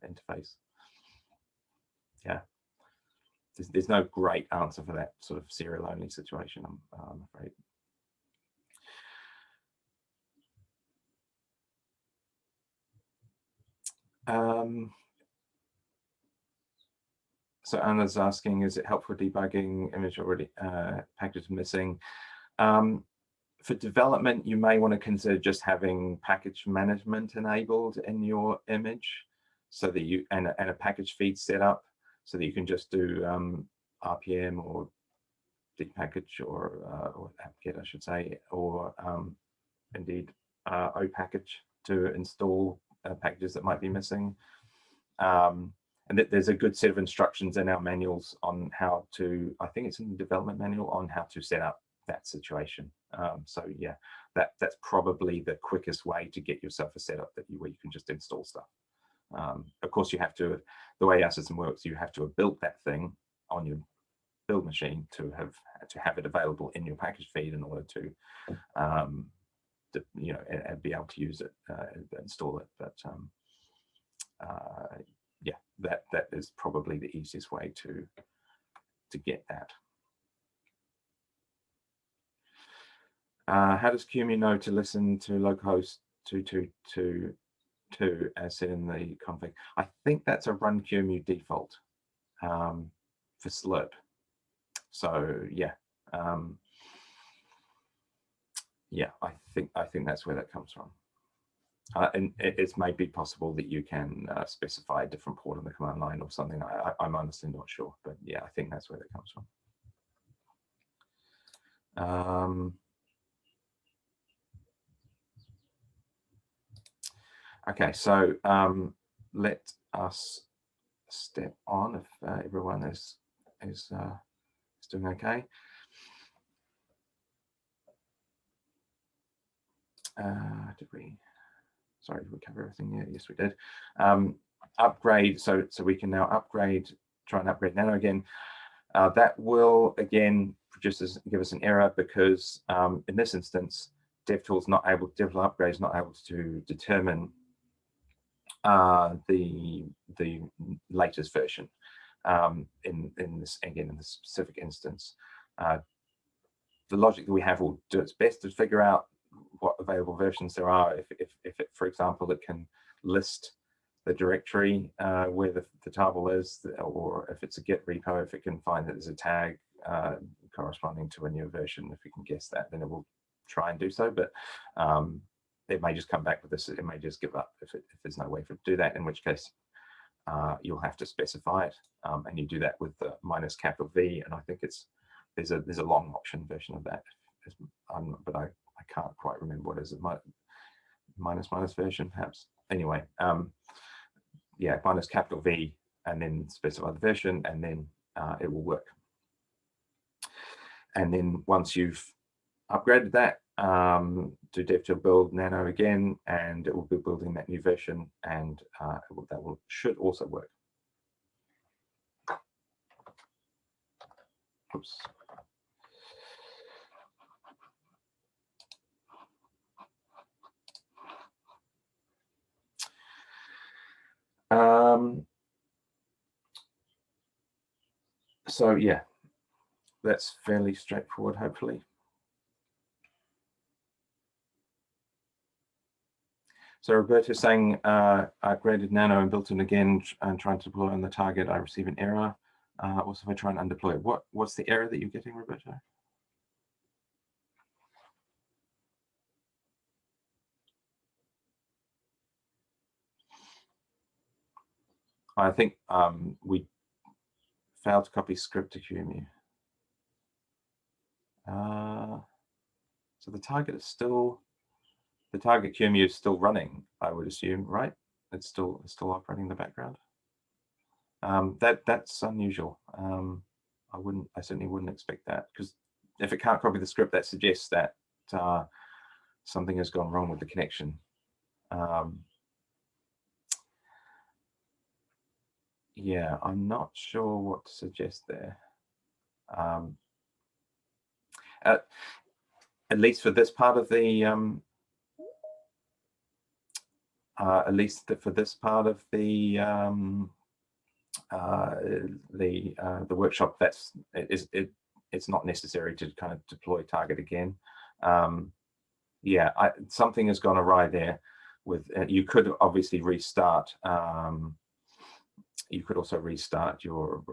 interface. Yeah, there's no great answer for that sort of serial only situation, I'm afraid. So Anna's asking, is it helpful debugging image already packages missing? For development, you may want to consider just having package management enabled in your image, so that you and a package feed set up, so that you can just do RPM or depackage or apt-get, I should say, or indeed opackage to install packages that might be missing. And there's a good set of instructions in our manuals on how to, I think it's in the development manual, on how to set up that situation. So yeah, that's probably the quickest way to get yourself a setup where you can just install stuff. Of course, you have to, the way our system works, you have to have built that thing on your build machine to have it available in your package feed in order to you know, and be able to use it, install it. But yeah, that is probably the easiest way to get that. How does QEMU know to listen to localhost 222 as said in the config? I think that's a run QEMU default for Slurp. So yeah, yeah, I think that's where that comes from. And it may be possible that you can specify a different port on the command line or something. I'm honestly not sure, but yeah, I think that's where that comes from. Okay, so let us step on if everyone is doing okay. Did we? Sorry, did we cover everything? Yeah, yes, we did. Upgrade, so we can now try and upgrade Nano again. That will again give us an error because in this instance, Devtool upgrade is not able to determine the latest version in this specific instance. The logic that we have will do its best to figure out what available versions there are. If it, for example, it can list the directory where the table is, or if it's a Git repo, if it can find that there's a tag corresponding to a new version, if we can guess that, then it will try and do so. But it may just come back with this. It may just give up if there's no way for it to do that, in which case you'll have to specify it, and you do that with the -V, and I think there's a long option version of that, but I can't quite remember what is it, minus version perhaps. Anyway, yeah, -V, and then specify the version, and then it will work. And then once you've upgraded that, do Devtool build Nano again, and it will be building that new version, and should also work. Oops. So yeah, that's fairly straightforward, hopefully. So Roberto's saying, I upgraded Nano and built it again and trying to deploy on the target, I receive an error. Also, if I try and undeploy it, what's the error that you're getting, Roberto? I think we failed to copy script to QEMU. So the target QEMU is still running, I would assume, right? It's still operating in the background. That's unusual. I certainly wouldn't expect that, because if it can't copy the script, that suggests that something has gone wrong with the connection. Yeah, I'm not sure what to suggest there. At least for this part of the the workshop, it's not necessary to kind of deploy target again. Yeah, something has gone awry there. With you could obviously restart you could also restart your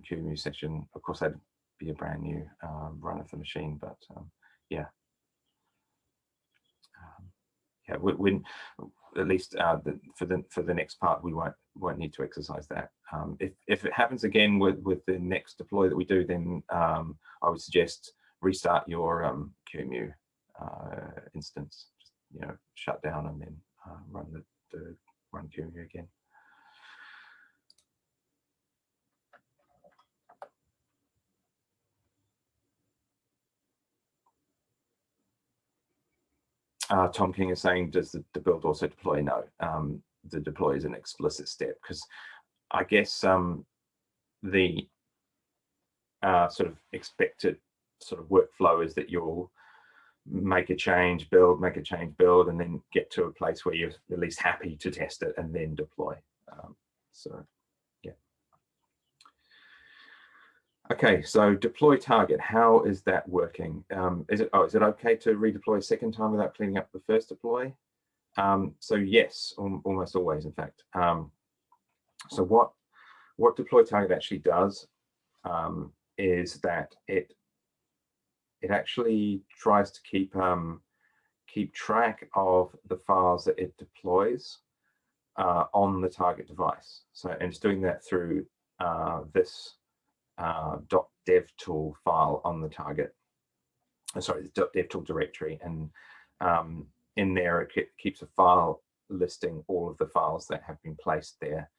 QEMU session. Of course, that'd be a brand new run of the machine, but yeah. Yeah, when at least for the next part, we won't need to exercise that. If it happens again with the next deploy that we do, then I would suggest restart your QEMU instance. Just, shut down and then run QEMU again. Tom King is saying, does the build also deploy? No, the deploy is an explicit step, because I guess the sort of expected sort of workflow is that you'll make a change, build, and then get to a place where you're at least happy to test it and then deploy. So yeah. Okay, so deploy target, how is that working? Is it okay to redeploy a second time without cleaning up the first deploy? So yes, almost always, in fact. So what deploy target actually does is that it actually tries to keep track of the files that it deploys on the target device. So, and it's doing that through this .devtool file on the target. Sorry, the .devtool directory, and in there it keeps a file listing all of the files that have been placed there.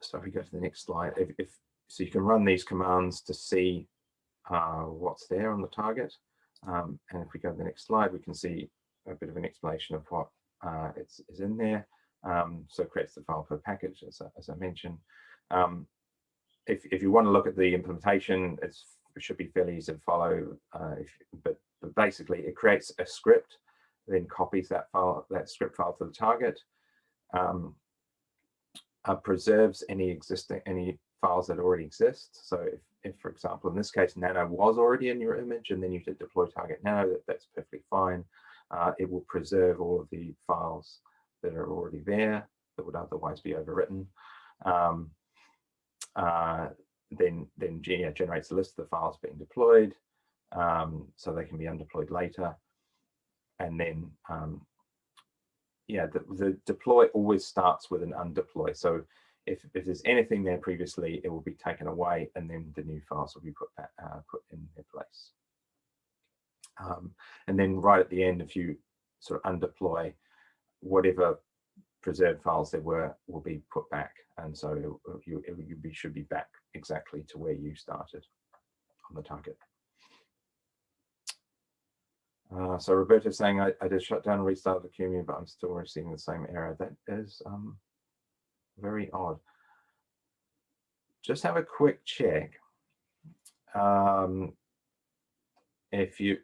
So if we go to the next slide, so you can run these commands to see what's there on the target. And if we go to the next slide, we can see a bit of an explanation of what is in there. So it creates the file per package, as I mentioned. If you want to look at the implementation, it should be fairly easy to follow. But basically, it creates a script, then copies that script file to the target, preserves any files that already exist. So if, for example, in this case, Nano was already in your image, and then you did deploy target Nano, that's perfectly fine. It will preserve all of the files that are already there that would otherwise be overwritten. Then generates a list of the files being deployed, so they can be undeployed later. And then the deploy always starts with an undeploy. So if there's anything there previously, it will be taken away, and then the new files will be put in their place. And then right at the end, if you sort of undeploy, whatever preserved files there were will be put back, and so you should be back exactly to where you started on the target. So Roberto's saying, I did shut down and restart the QEMU, but I'm still receiving the same error. That is very odd. Just have a quick check. If you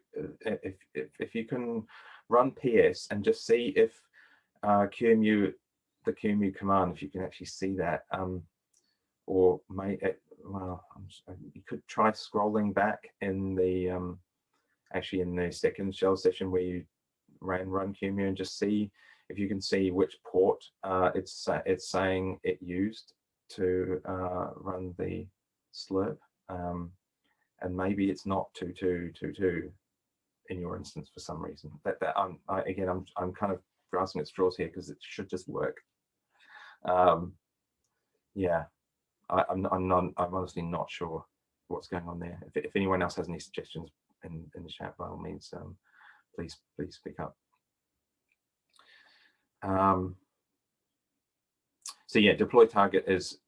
can run PS and just see if the QEMU command, if you can actually see that, or you could try scrolling back in the actually in the second shell session where you ran QEMU, and just see if you can see which port it's saying it used to run the slurp, and maybe it's not 2222 in your instance for some reason. I'm kind of grasping at straws here, because it should just work. Yeah, I'm honestly not sure what's going on there. If anyone else has any suggestions in the chat, by all means, please speak up. So yeah, deploy target is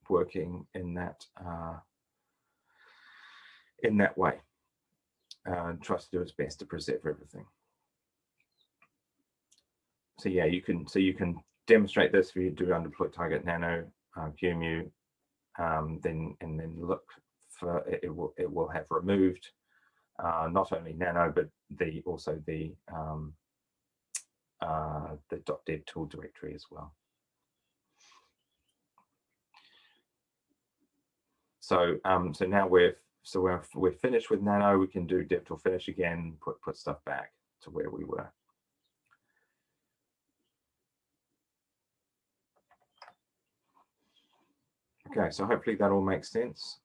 working in that way, and tries to do its best to preserve everything. So yeah, you can demonstrate this if you do undeploy target Nano QEMU, then look for it will have removed not only Nano, but also the .devtool directory as well. So so now we're finished with Nano. We can do Devtool finish again, put stuff back to where we were. Okay, so hopefully that all makes sense.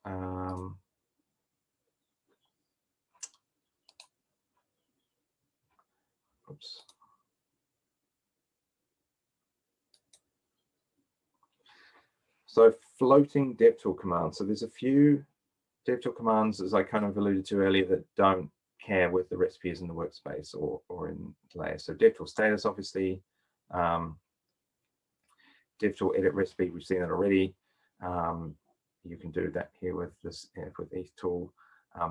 Oops. So floating Devtool commands. So there's a few Devtool commands, as I kind of alluded to earlier, that don't care whether the recipe is in the workspace or in layer. So Devtool status, obviously. Devtool edit recipe, we've seen it already. You can do that here with this with Devtool.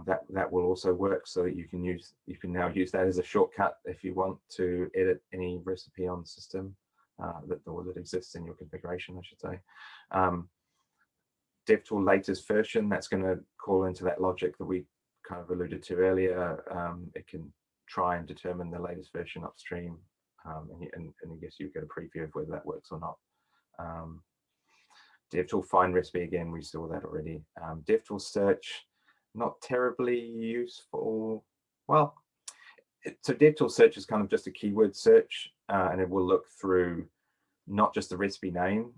That will also work, so that you can now use that as a shortcut if you want to edit any recipe on the system that exists in your configuration, I should say. Devtool latest version, that's going to call into that logic that we kind of alluded to earlier. It can try and determine the latest version upstream, and I guess you get a preview of whether that works or not. Devtool find recipe, again, we saw that already. Devtool search, not terribly useful. Well, so Devtool search is kind of just a keyword search, and it will look through not just the recipe name,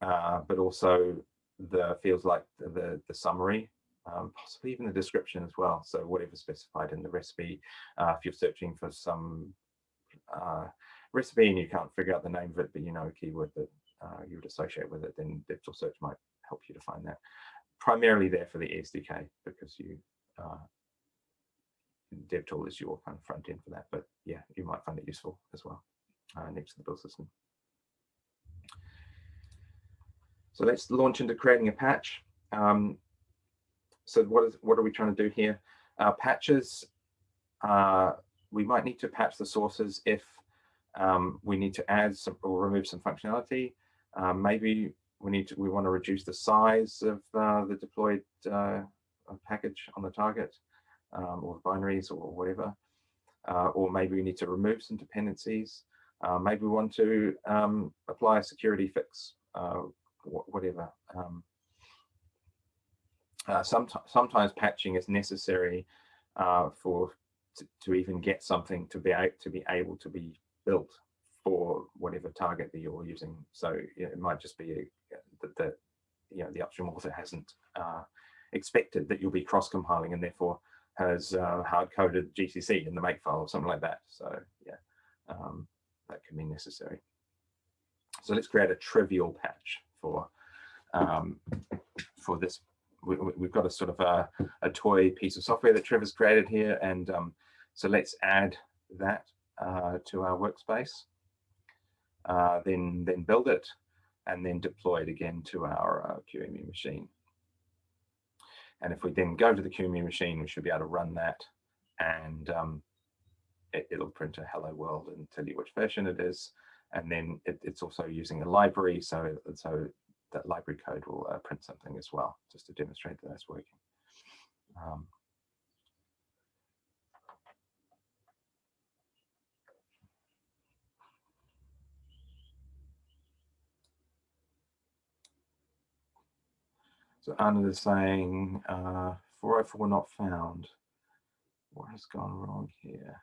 but also the fields like the summary, possibly even the description as well. So whatever's specified in the recipe, if you're searching for some recipe and you can't figure out the name of it, but you know a keyword that you would associate with it, then Devtool search might help you to find that. Primarily there for the SDK, because Devtool is your kind of front end for that. But yeah, you might find it useful as well next to the build system. So let's launch into creating a patch. So what are we trying to do here? Patches, we might need to patch the sources if we need to add some or remove some functionality. Maybe we want to reduce the size of the deployed package on the target, or binaries or whatever. Or maybe we need to remove some dependencies. Maybe we want to apply a security fix, whatever. Sometimes patching is necessary to even get something to be able to be built for whatever target that you're using. So it might just be that the upstream author hasn't expected that you'll be cross-compiling, and therefore has hard-coded GCC in the makefile or something like that. So yeah, that can be necessary. So let's create a trivial patch for this. We've got a sort of a toy piece of software that Trevor's created here, and so let's add that to our workspace, then build it, and then deploy it again to our QEMU machine. And if we then go to the QEMU machine, we should be able to run that, and it'll print a hello world and tell you which version it is. And then it's also using a library, so that library code will print something as well, just to demonstrate that that's working. So Anna is saying 404 not found. What has gone wrong here?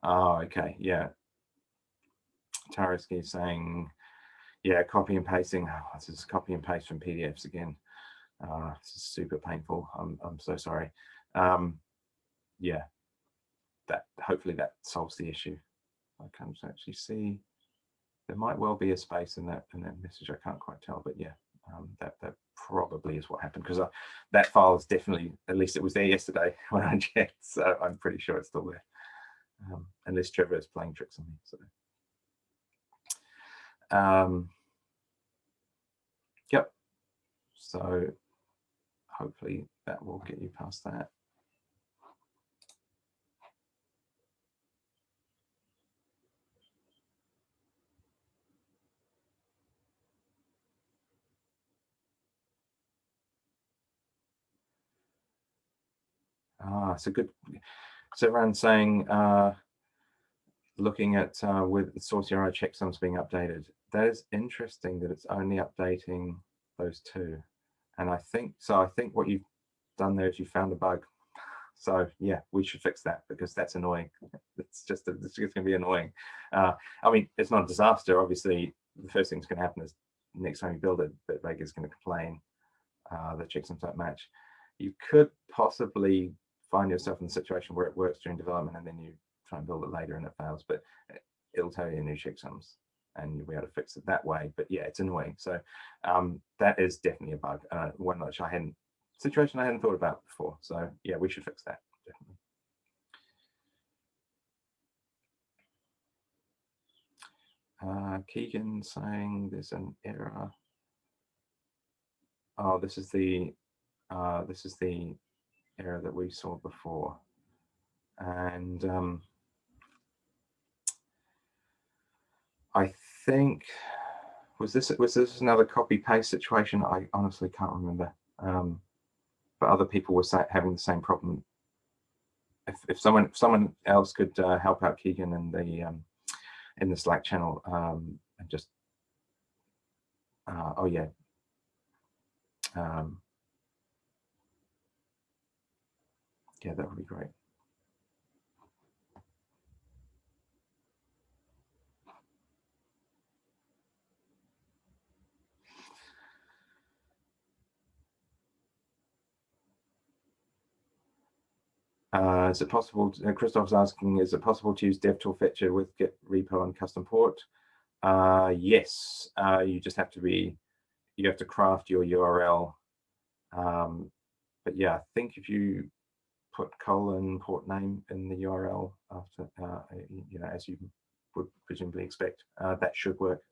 Oh, okay, yeah. Taraski is saying, yeah, copy and pasting. Oh, this is copy and paste from PDFs again. This is super painful. I'm so sorry. Yeah, hopefully that solves the issue. I can't actually see. There might well be a space in that message. I can't quite tell, but yeah, that probably is what happened, because that file is definitely, at least it was there yesterday when I checked, so I'm pretty sure it's still there, unless Trevor is playing tricks on me. So yep, so hopefully that will get you past that. So good. So everyone's saying, looking at with the source URI checksums being updated, that is interesting that it's only updating those two. And I think what you've done there is you found a bug. So yeah, we should fix that because that's annoying. It's just going to be annoying. I mean, it's not a disaster. Obviously, the first thing that's going to happen is next time you build it, Bitbag is going to complain the checksums don't match. You could possibly find yourself in a situation where it works during development and then you try and build it later and it fails, but it'll tell you new checksums and you'll be able to fix it that way. But yeah, it's annoying. So that is definitely a bug. One which I hadn't thought about before. So yeah, we should fix that definitely. Keegan saying there's an error. Oh, this is the error that we saw before, and I think was this another copy paste situation? I honestly can't remember, but other people were having the same problem. If someone else could help out Keegan in the Slack channel and just oh yeah. Yeah, that would be great. Is it possible, Christoph's asking, is it possible to use Devtool fetcher with Git repo and custom port? Yes, you just have to craft your URL. But yeah, I think if you put port name in the URL after, as you would presumably expect, that should work.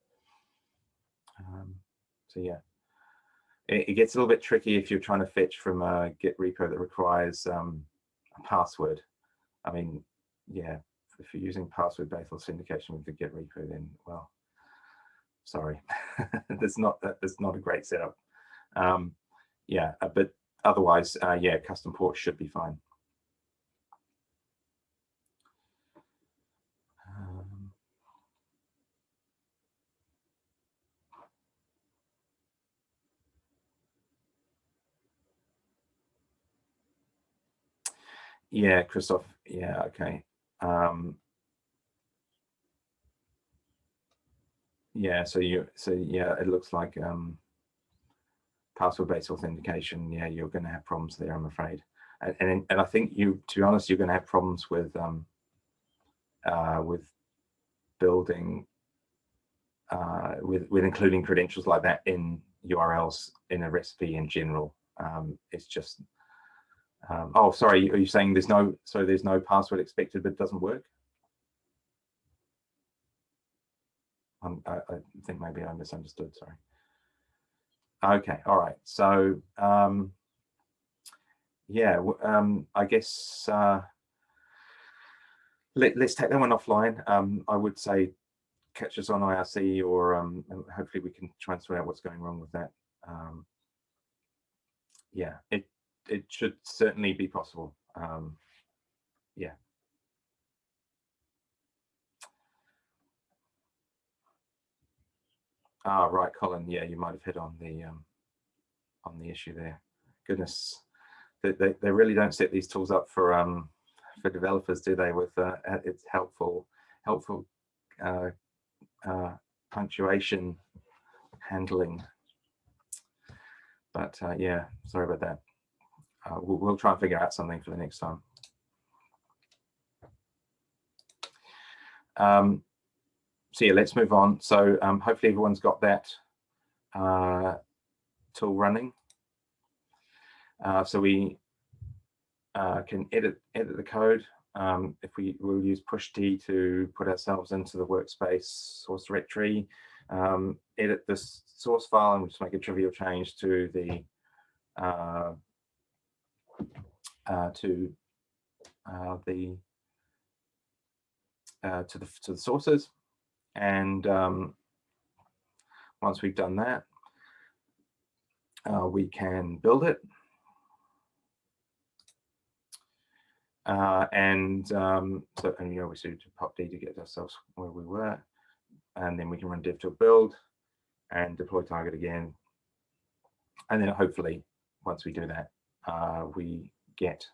So yeah, it gets a little bit tricky if you're trying to fetch from a Git repo that requires a password. I mean, yeah, if you're using password-based authentication with the Git repo, then well, sorry, that's not a great setup. Yeah, but otherwise, yeah, custom port should be fine. Yeah, Christoph. Yeah, okay. Yeah, so yeah, it looks like password-based authentication. Yeah, you're going to have problems there, I'm afraid. And I think to be honest, you're going to have problems with building with including credentials like that in URLs in a recipe in general. It's just oh, sorry, are you saying there's no password expected but it doesn't work? I think maybe I misunderstood, sorry. Okay, all right, so yeah, I guess let's take that one offline. I would say catch us on IRC, or hopefully we can try and sort out what's going wrong with that. Yeah, it should certainly be possible. Yeah. Ah, right, Colin. Yeah, you might have hit on the issue there. Goodness, they really don't set these tools up for developers, do they? With it's helpful punctuation handling. But yeah, sorry about that. We'll try and figure out something for the next time. So yeah, let's move on. So hopefully everyone's got that tool running. So we can edit the code. If we'll use push D to put ourselves into the Workspace source directory, edit this source file, and we'll just make a trivial change to the sources. And once we've done that, we can build it. So we obviously to pop D to get ourselves where we were, and then we can run Devtool build and deploy target again, and then hopefully once we do that, we get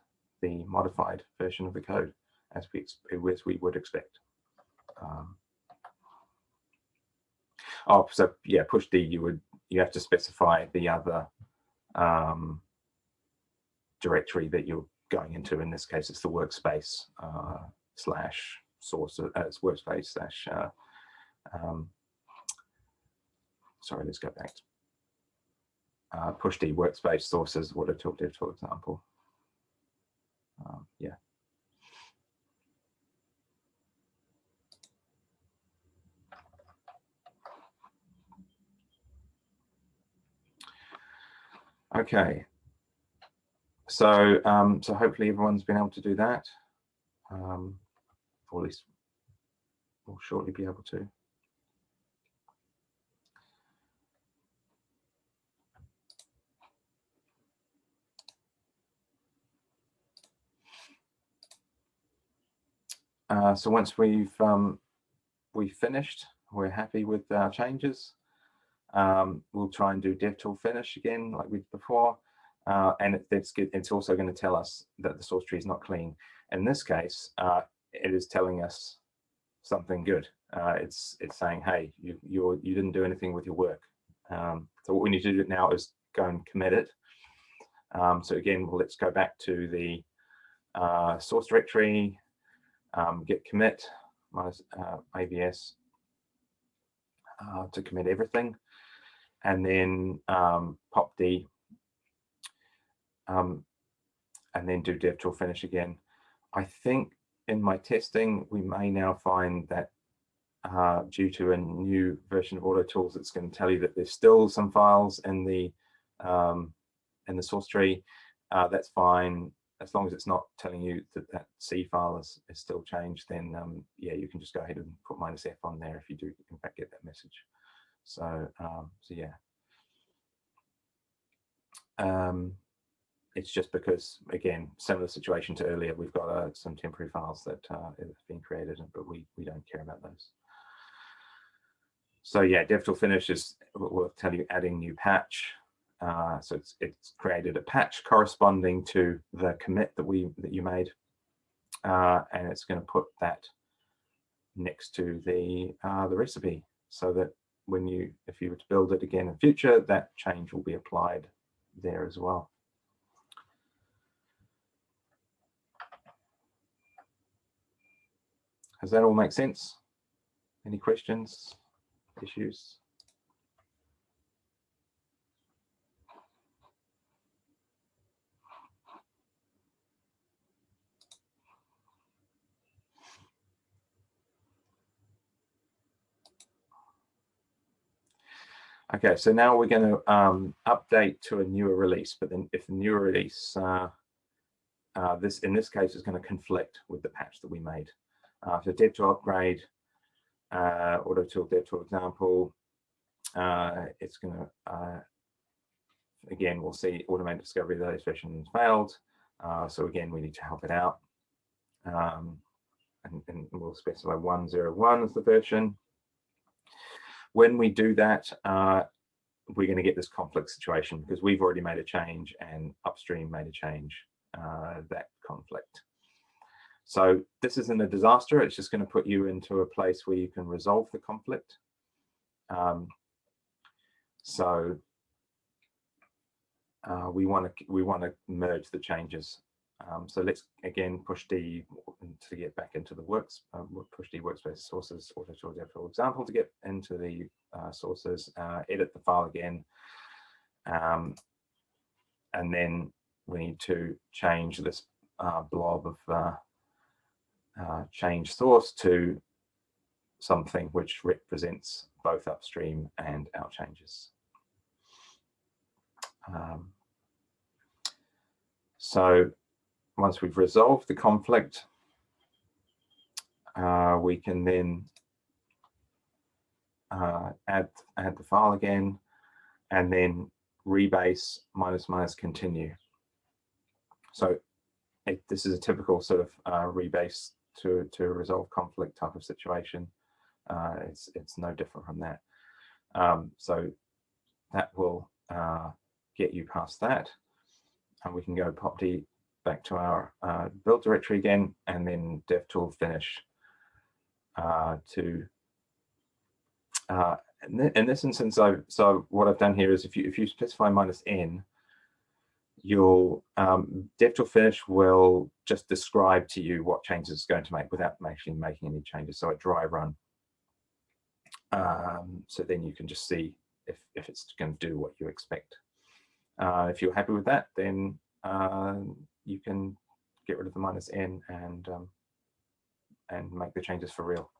the modified version of the code as we would expect. Oh, so yeah, push D, you have to specify the other directory that you're going into. In this case, it's the workspace slash source. It's workspace slash. Sorry, let's go back. Push D workspace sources Autotool Devtool example. Yeah. Okay. So so hopefully everyone's been able to do that, or at least will shortly be able to. So once we've finished, we're happy with our changes. We'll try and do Devtool finish again like we did before, and it's also going to tell us that the source tree is not clean. In this case, it is telling us something good. It's saying, hey, you didn't do anything with your work. So what we need to do now is go and commit it. So again, let's go back to the source directory, git commit minus AVS to commit everything, and then pop D, and then do Devtool finish again. I think in my testing, we may now find that due to a new version of Autotools, it's going to tell you that there's still some files in the source tree. That's fine. As long as it's not telling you that that C file is still changed, then yeah, you can just go ahead and put -F on there if you do in fact get that message. So so yeah, it's just because, again, similar situation to earlier, we've got some temporary files that have been created, but we don't care about those. So yeah, Devtool finish will tell you adding new patch. So it's created a patch corresponding to the commit that you made, and it's going to put that next to the recipe, so that if you were to build it again in future, that change will be applied there as well. Does that all make sense? Any questions, issues? Okay, so now we're going to update to a newer release, but then if the newer release, in this case is going to conflict with the patch that we made. So Devtool upgrade, Autotool Devtool example, it's going to, again, we'll see automated discovery that this version failed. So again, we need to help it out. And we'll specify 101 as the version. When we do that, we're going to get this conflict situation because we've already made a change and upstream made a change, that conflict. So this isn't a disaster. It's just going to put you into a place where you can resolve the conflict. So we want to merge the changes. So let's again push D to get back into the push D workspace sources Autotool Devtool example to get into the sources, edit the file again, and then we need to change this blob of change source to something which represents both upstream and our changes. So once we've resolved the conflict, we can then add the file again, and then rebase -- continue. So this is a typical sort of rebase to resolve conflict type of situation. It's no different from that. So that will get you past that, and we can go pop D back to our build directory again, and then Devtool finish in this instance, so what I've done here is if you specify -n, your Devtool finish will just describe to you what changes it's going to make without actually making any changes. So a dry run. So then you can just see if it's going to do what you expect. If you're happy with that, then you can get rid of the -n and make the changes for real.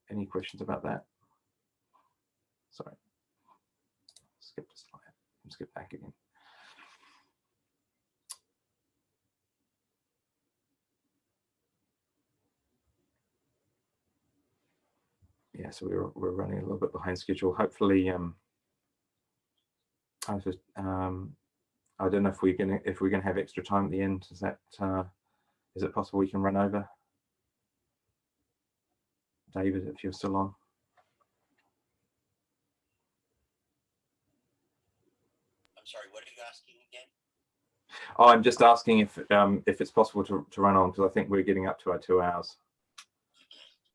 Any questions about that? Sorry, skip the slide. Skip back again. Yeah, so we're running a little bit behind schedule. Hopefully, I don't know if we're gonna have extra time at the end. Is it possible we can run over? David, if you're still on. I'm sorry, what are you asking again? Oh, I'm just asking if it's possible to run on, because I think we're getting up to our 2 hours.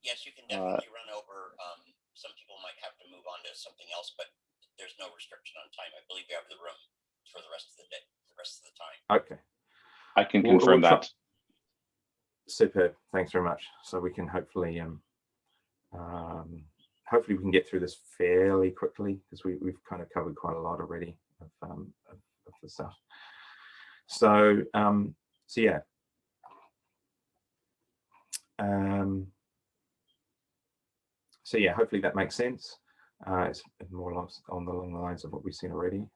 Yes, you can definitely run over. Some people might have to move on to something else, but there's no restriction on time. I believe we have the room for the rest of the day, the rest of the time. Okay. I can confirm that. Superb. Thanks very much. So we can hopefully hopefully we can get through this fairly quickly, because we've kind of covered quite a lot already of the stuff. So so yeah. So yeah, hopefully that makes sense. It's more along the lines of what we've seen already.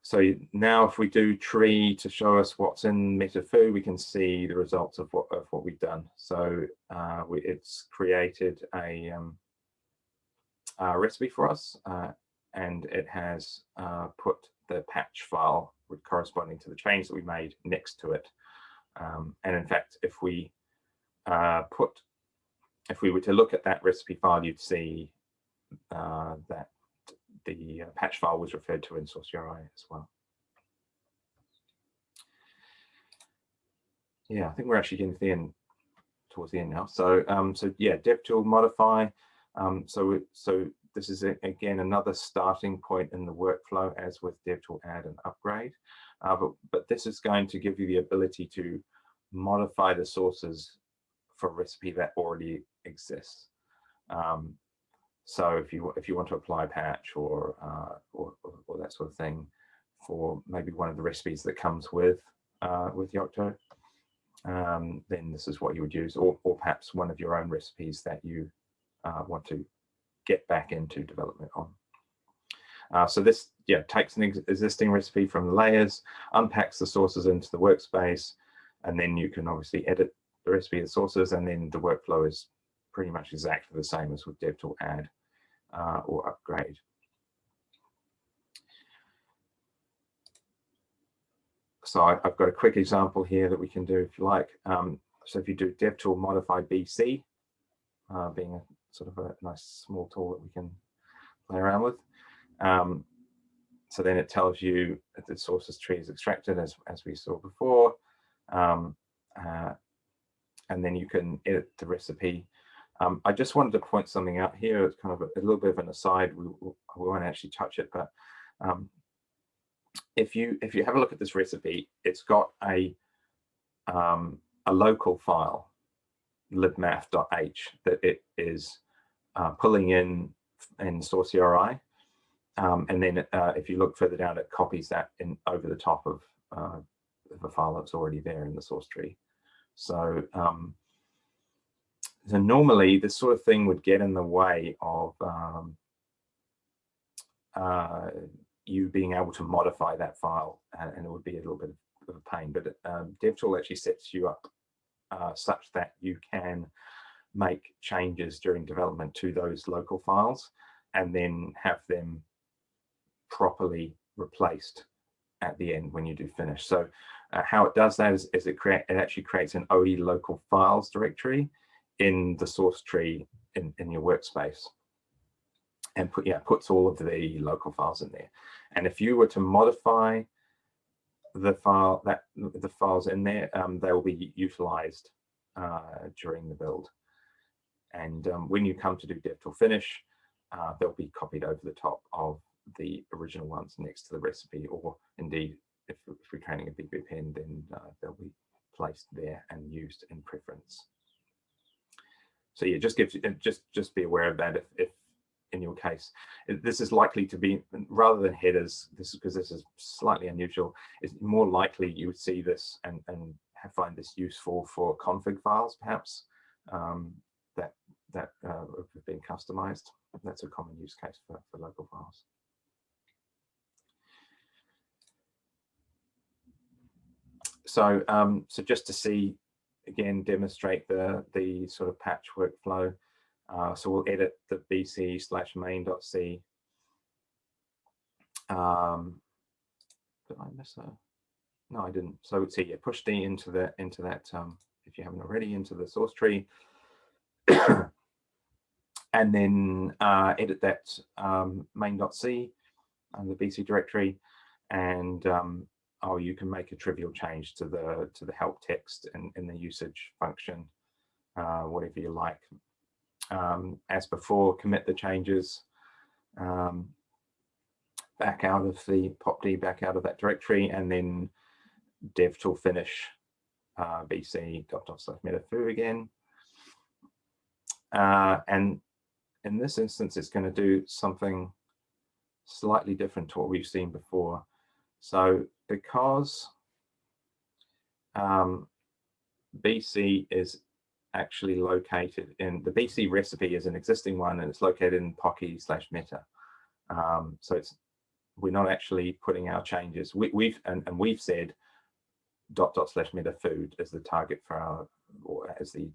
So now if we do tree to show us what's in MetaFoo, we can see the results of what we've done. So it's created a recipe for us, and it has put the patch file corresponding to the change that we made next to it. And in fact, if we were to look at that recipe file, you'd see that the patch file was referred to in SourceURI as well. Yeah, I think we're actually getting to the end, towards the end now. So so yeah, Devtool modify. So this is again another starting point in the workflow, as with Devtool add and upgrade. But this is going to give you the ability to modify the sources for a recipe that already exists. So if you want to apply a patch or that sort of thing for maybe one of the recipes that comes with Yocto, then this is what you would use, or perhaps one of your own recipes that you want to get back into development on. So this takes an existing recipe from the layers, unpacks the sources into the workspace, and then you can obviously edit the recipe of sources, and then the workflow is pretty much exactly the same as with Devtool add or upgrade. So I've got a quick example here that we can do if you like. So if you do Devtool modify BC, being a sort of a nice small tool that we can play around with. So then it tells you that the sources tree is extracted as we saw before. And then you can edit the recipe. I just wanted to point something out here. It's kind of a little bit of an aside. We won't actually touch it, but if you have a look at this recipe, it's got a local file, libmath.h, that it is pulling in SourceURI, and then if you look further down, it copies that in over the top of the file that's already there in the source tree. So so normally this sort of thing would get in the way of you being able to modify that file, and it would be a little bit of a pain. But Devtool actually sets you up such that you can make changes during development to those local files, and then have them properly replaced at the end when you do finish. So how it does that is it actually creates an OE local files directory in the source tree in your workspace, and puts all of the local files in there. And if you were to modify the files in there, they will be utilized during the build. And when you come to do Devtool finish, they'll be copied over the top of the original ones next to the recipe, or indeed, if we're training a BBPen, then they'll be placed there and used in preference. So yeah, just be aware of that. If in your case, this is likely to be, rather than headers, because this is slightly unusual, it's more likely you would see this and find this useful for config files, perhaps, that have been customized. That's a common use case for local files. So, so just to see, again, demonstrate the sort of patch workflow. So we'll edit the bc/main.c. Did I miss a? No, I didn't. So see, yeah, push D into that if you haven't already, into the source tree, and then edit that main.c and the bc directory, and you can make a trivial change to the help text in the usage function, whatever you like. As before, commit the changes back out of the popd, back out of that directory, and then devtool finish bc.meta-foo again. And in this instance, it's going to do something slightly different to what we've seen before. So because BC is actually located in the BC recipe is an existing one, and it's located in pocky/meta. So we're not actually putting our changes. We've said /meta food as the target for our, or as the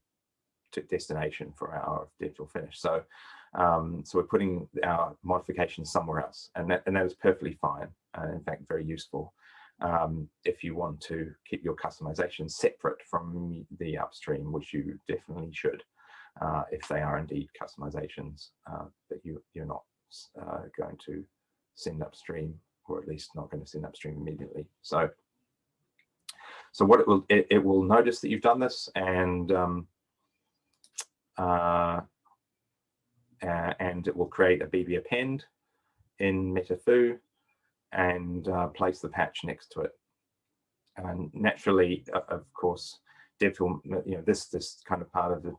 destination for our Devtool finish. So so we're putting our modifications somewhere else, and that is perfectly fine, and in fact very useful if you want to keep your customization separate from the upstream, which you definitely should, if they are indeed customizations that you're not going to send upstream, or at least not going to send upstream immediately. So what it will notice that you've done this, and it will create a BB append in meta-foo and place the patch next to it. And naturally, of course, Devtool, this kind of part of the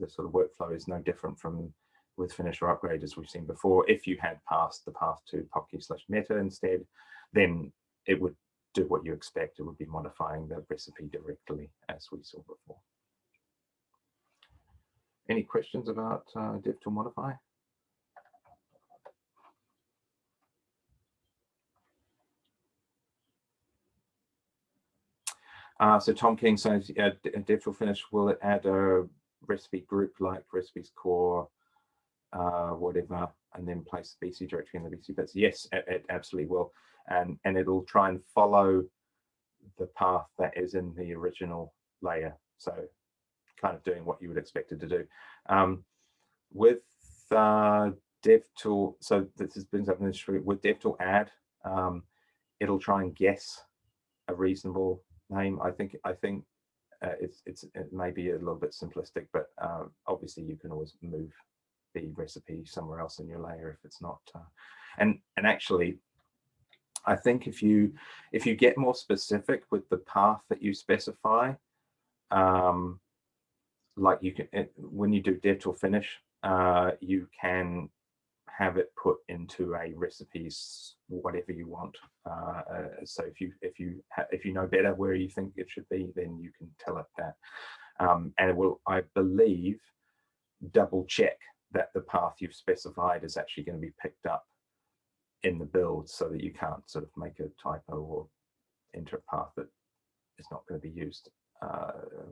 sort of workflow is no different from with finish or upgrade as we've seen before. If you had passed the path to pocky/meta instead, then it would do what you expect. It would be modifying the recipe directly, as we saw before. Any questions about Devtool modify? So Tom King says, Devtool finish, will it add a recipe group like recipes core, whatever, and then place the BC directory in the BC bits? Yes, it absolutely will. And it'll try and follow the path that is in the original layer. So kind of doing what you would expect it to do. With Devtool, so this brings up an issue with Devtool add, it'll try and guess a reasonable name. I think it may be a little bit simplistic, but obviously you can always move the recipe somewhere else in your layer if it's not. And actually, I think if you get more specific with the path that you specify, like you can, when you do Devtool finish, you can have it put into a recipes whatever you want. So if you know better where you think it should be, then you can tell it that, and it will, I believe, double check that the path you've specified is actually going to be picked up in the build, so that you can't sort of make a typo or enter a path that is not going to be used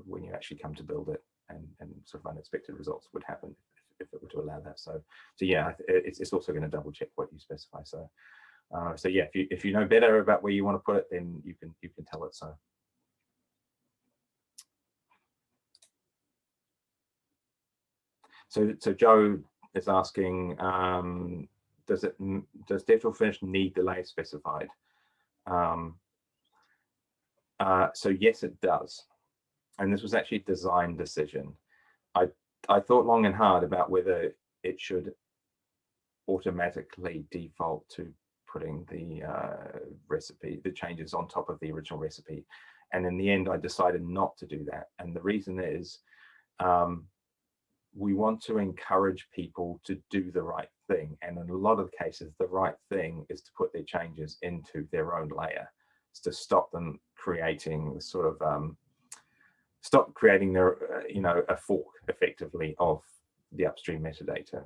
when you actually come to build it, and sort of unexpected results would happen if it were to allow that. So yeah, it's also going to double check what you specify. So so yeah, if you know better about where you want to put it, then you can tell it so. So Joe is asking, does Devtool finish need the layer specified? So yes, it does. And this was actually a design decision. I thought long and hard about whether it should automatically default to putting the recipe, the changes on top of the original recipe. And in the end, I decided not to do that. And the reason is we want to encourage people to do the right thing. And in a lot of cases, the right thing is to put their changes into their own layer. It's to stop them creating sort of, stop creating their, a fork effectively of the upstream metadata.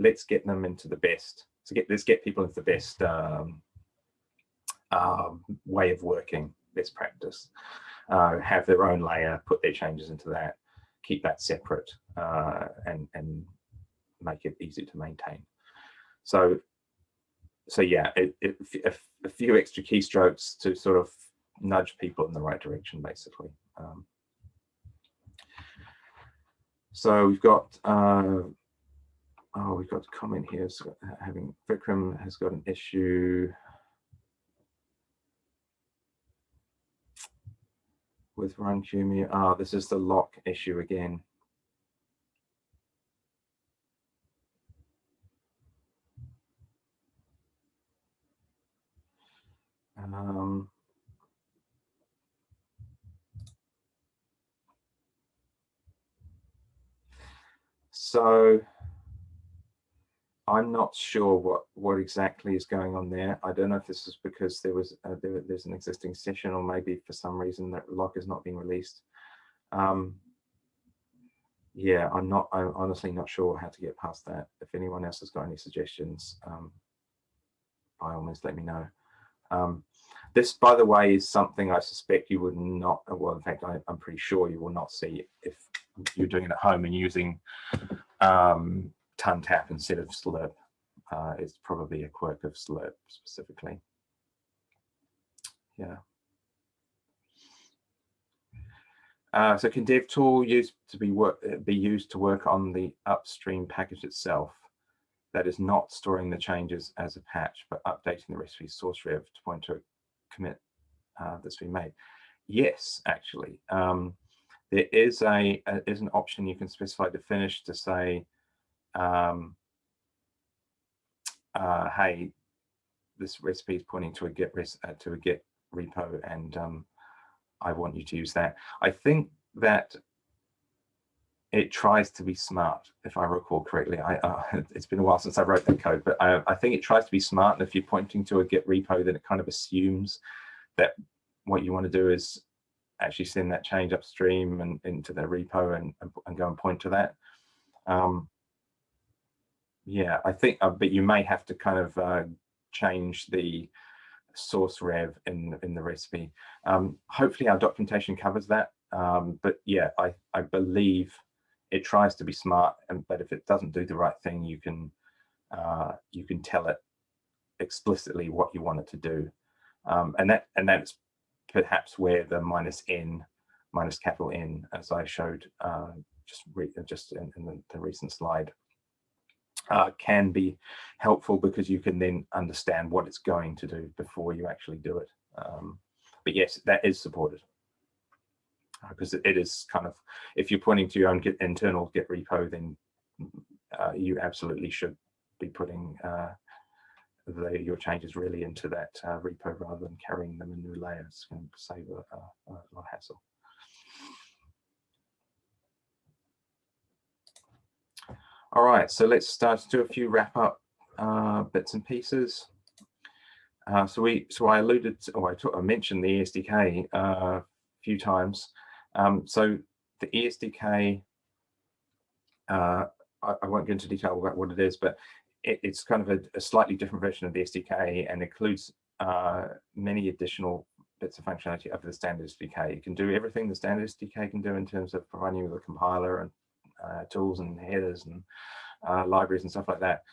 Let's get them into the best, let's get people into the best way of working, best practice. Have their own layer, put their changes into that, keep that separate, and make it easy to maintain. So yeah, a few extra keystrokes to sort of nudge people in the right direction, basically. So we've got we've got a comment here. So having Vikram has got an issue with run QEMU. This is the lock issue again. So I'm not sure what exactly is going on there. I don't know if this is because there's an existing session, or maybe for some reason that lock is not being released. Yeah, I'm honestly not sure how to get past that. If anyone else has got any suggestions, by all means let me know. This, by the way, is something I suspect you would not, well, in fact, I'm pretty sure you will not see if you're doing it at home and using TunTap instead of Slurp. It's probably a quirk of Slurp specifically. Yeah. So can Devtool be used to work on the upstream package itself that is not storing the changes as a patch, but updating the recipe source rev to point to a commit that's been made? Yes, actually. There is an option you can specify to finish to say, hey, this recipe is pointing to a Git repo, and I want you to use that. I think that it tries to be smart, if I recall correctly. It's been a while since I wrote that code, but I think it tries to be smart. And if you're pointing to a Git repo, then it kind of assumes that what you want to do is actually send that change upstream and into the repo and go and point to that. Yeah, I think, but you may have to kind of change the source rev in the recipe. Hopefully our documentation covers that. But yeah, I believe it tries to be smart, but if it doesn't do the right thing, you can tell it explicitly what you want it to do, and that's perhaps where the -n, capital N, as I showed just in the recent slide, can be helpful, because you can then understand what it's going to do before you actually do it. But yes, that is supported, because it is kind of, if you're pointing to your own internal Git repo, then you absolutely should be putting your changes really into that repo rather than carrying them in new layers. Can save a lot of hassle. All right, so let's start to do a few wrap up bits and pieces. So I alluded to, or I mentioned the ESDK a few times. So the ESDK, I won't go into detail about what it is, but it's kind of a slightly different version of the SDK, and includes many additional bits of functionality over the standard SDK. It can do everything the standard SDK can do in terms of providing you with a compiler and tools and headers and libraries and stuff like that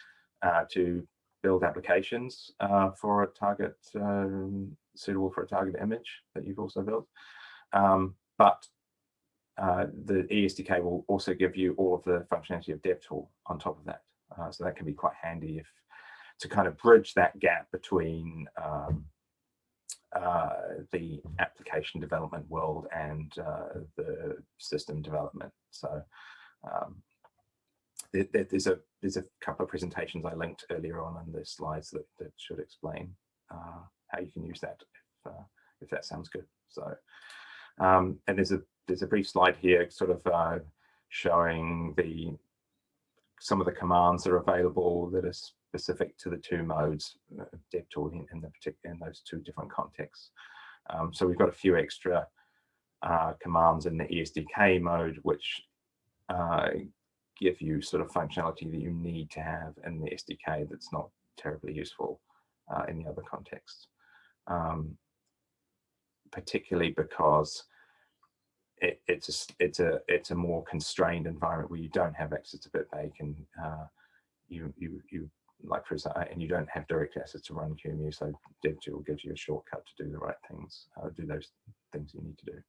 to build applications for a target, suitable for a target image that you've also built. But the ESDK will also give you all of the functionality of Devtool on top of that. So that can be quite handy if to kind of bridge that gap between the application development world and the system development. So there's a couple of presentations I linked earlier on in the slides that should explain how you can use that if that sounds good. So and there's a brief slide here sort of showing some of the commands that are available that are specific to the two modes, Devtool in those two different contexts. So we've got a few extra commands in the ESDK mode, which give you sort of functionality that you need to have in the SDK that's not terribly useful in the other contexts, particularly because it's a more constrained environment where you don't have access to bitbake, and you like, for example, and you don't have direct access to run QEMU. So Devtool gives you a shortcut to do the right things, do those things you need to do.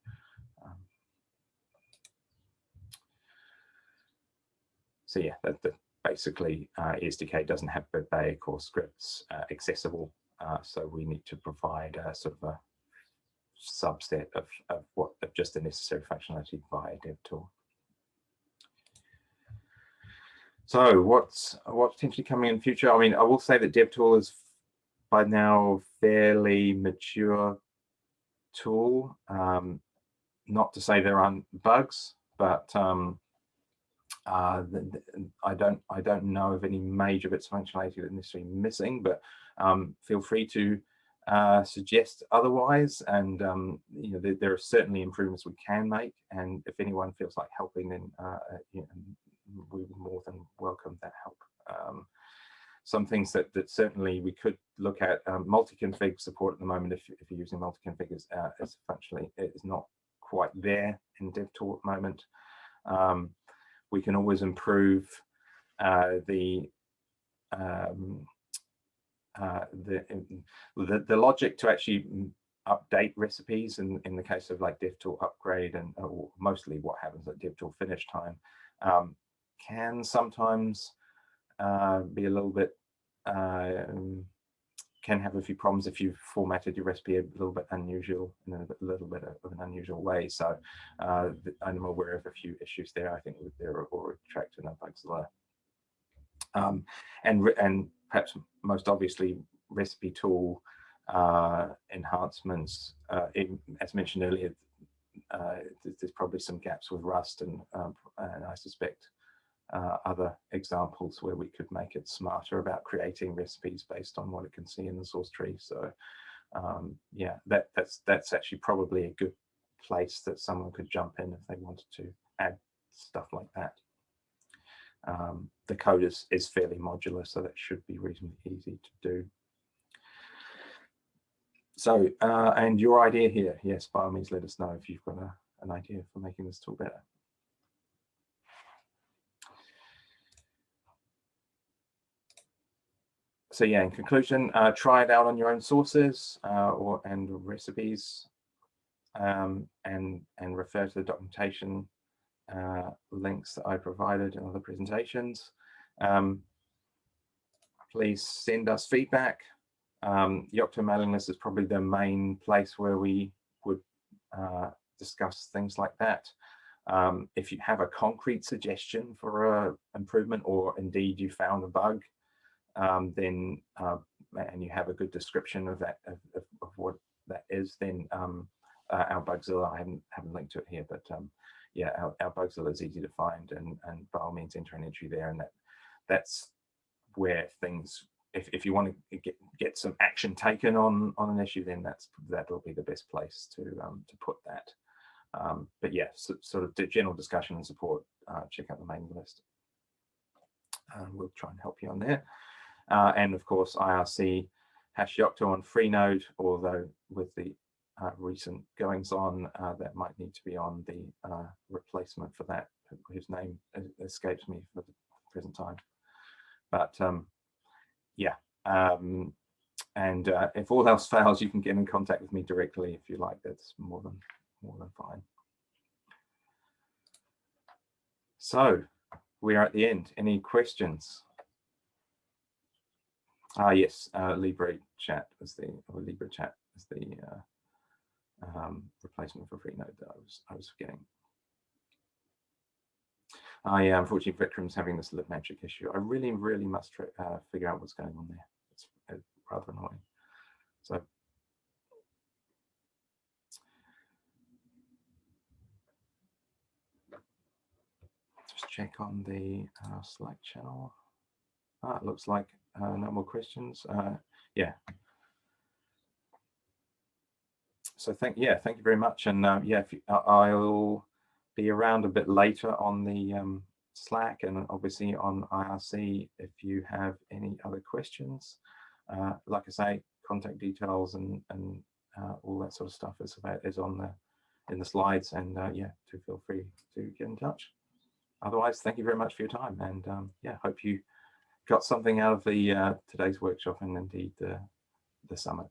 So yeah, basically SDK doesn't have bitbake or scripts accessible, so we need to provide a sort of a subset of just the necessary functionality via Devtool. So what's potentially coming in future? I mean, I will say that Devtool is by now fairly mature tool. Not to say there aren't bugs, but I don't know of any major bits of functionality that are necessarily missing, but feel free to suggest otherwise, and you know, there are certainly improvements we can make, and if anyone feels like helping, then you know, we would more than welcome that help. Some things that certainly we could look at, multi-config support at the moment, if you're using multi-config, is functionally, it is not quite there in Devtool at the moment. We can always improve the logic to actually update recipes in the case of like Devtool upgrade, and mostly what happens at Devtool finish time can sometimes be a little bit can have a few problems if you've formatted your recipe a little bit unusual, in a little bit of an unusual way. So I'm aware of a few issues there, I think, with their or Retract and Bugzilla. And perhaps most obviously recipe tool enhancements. As mentioned earlier, there's probably some gaps with Rust, and I suspect other examples where we could make it smarter about creating recipes based on what it can see in the source tree. So yeah, that's actually probably a good place that someone could jump in if they wanted to add stuff like that. The code is fairly modular, so that should be reasonably easy to do. So and your idea here, yes, by all means, let us know if you've got an idea for making this tool better. So yeah, in conclusion, try it out on your own sources and recipes, and refer to the documentation links that I provided in other presentations. Please send us feedback. Yocto mailing list is probably the main place where we would discuss things like that. If you have a concrete suggestion for an improvement, or indeed you found a bug, then and you have a good description of that, of what that is, then our Bugzilla, I haven't linked to it here, but yeah, our Bugzilla is easy to find, and by all means enter an entry there, and that's where things, if you want to get some action taken on an issue, then that'll be the best place to put that. But yeah, sort of the general discussion and support, check out the mailing list. We'll try and help you on there. And of course, IRC #Yocto on Freenode, although with the recent goings on, that might need to be on the replacement for that, whose name escapes me for the present time. But yeah, and if all else fails, you can get in contact with me directly if you like. That's more than fine. So we are at the end. Any questions? Yes, Libre chat is the replacement for Freenode that I was forgetting. Yeah, unfortunately, Vectrum's having this lib magic issue. I really must figure out what's going on there. It's rather annoying. So just check on the Slack channel. It looks like no more questions. Yeah. So thank you very much. And yeah, I'll be around a bit later on the Slack and obviously on IRC if you have any other questions. Like I say, contact details and all that sort of stuff is on in the slides. And yeah, do feel free to get in touch. Otherwise, thank you very much for your time. And yeah, hope you got something out of the today's workshop and indeed the summit.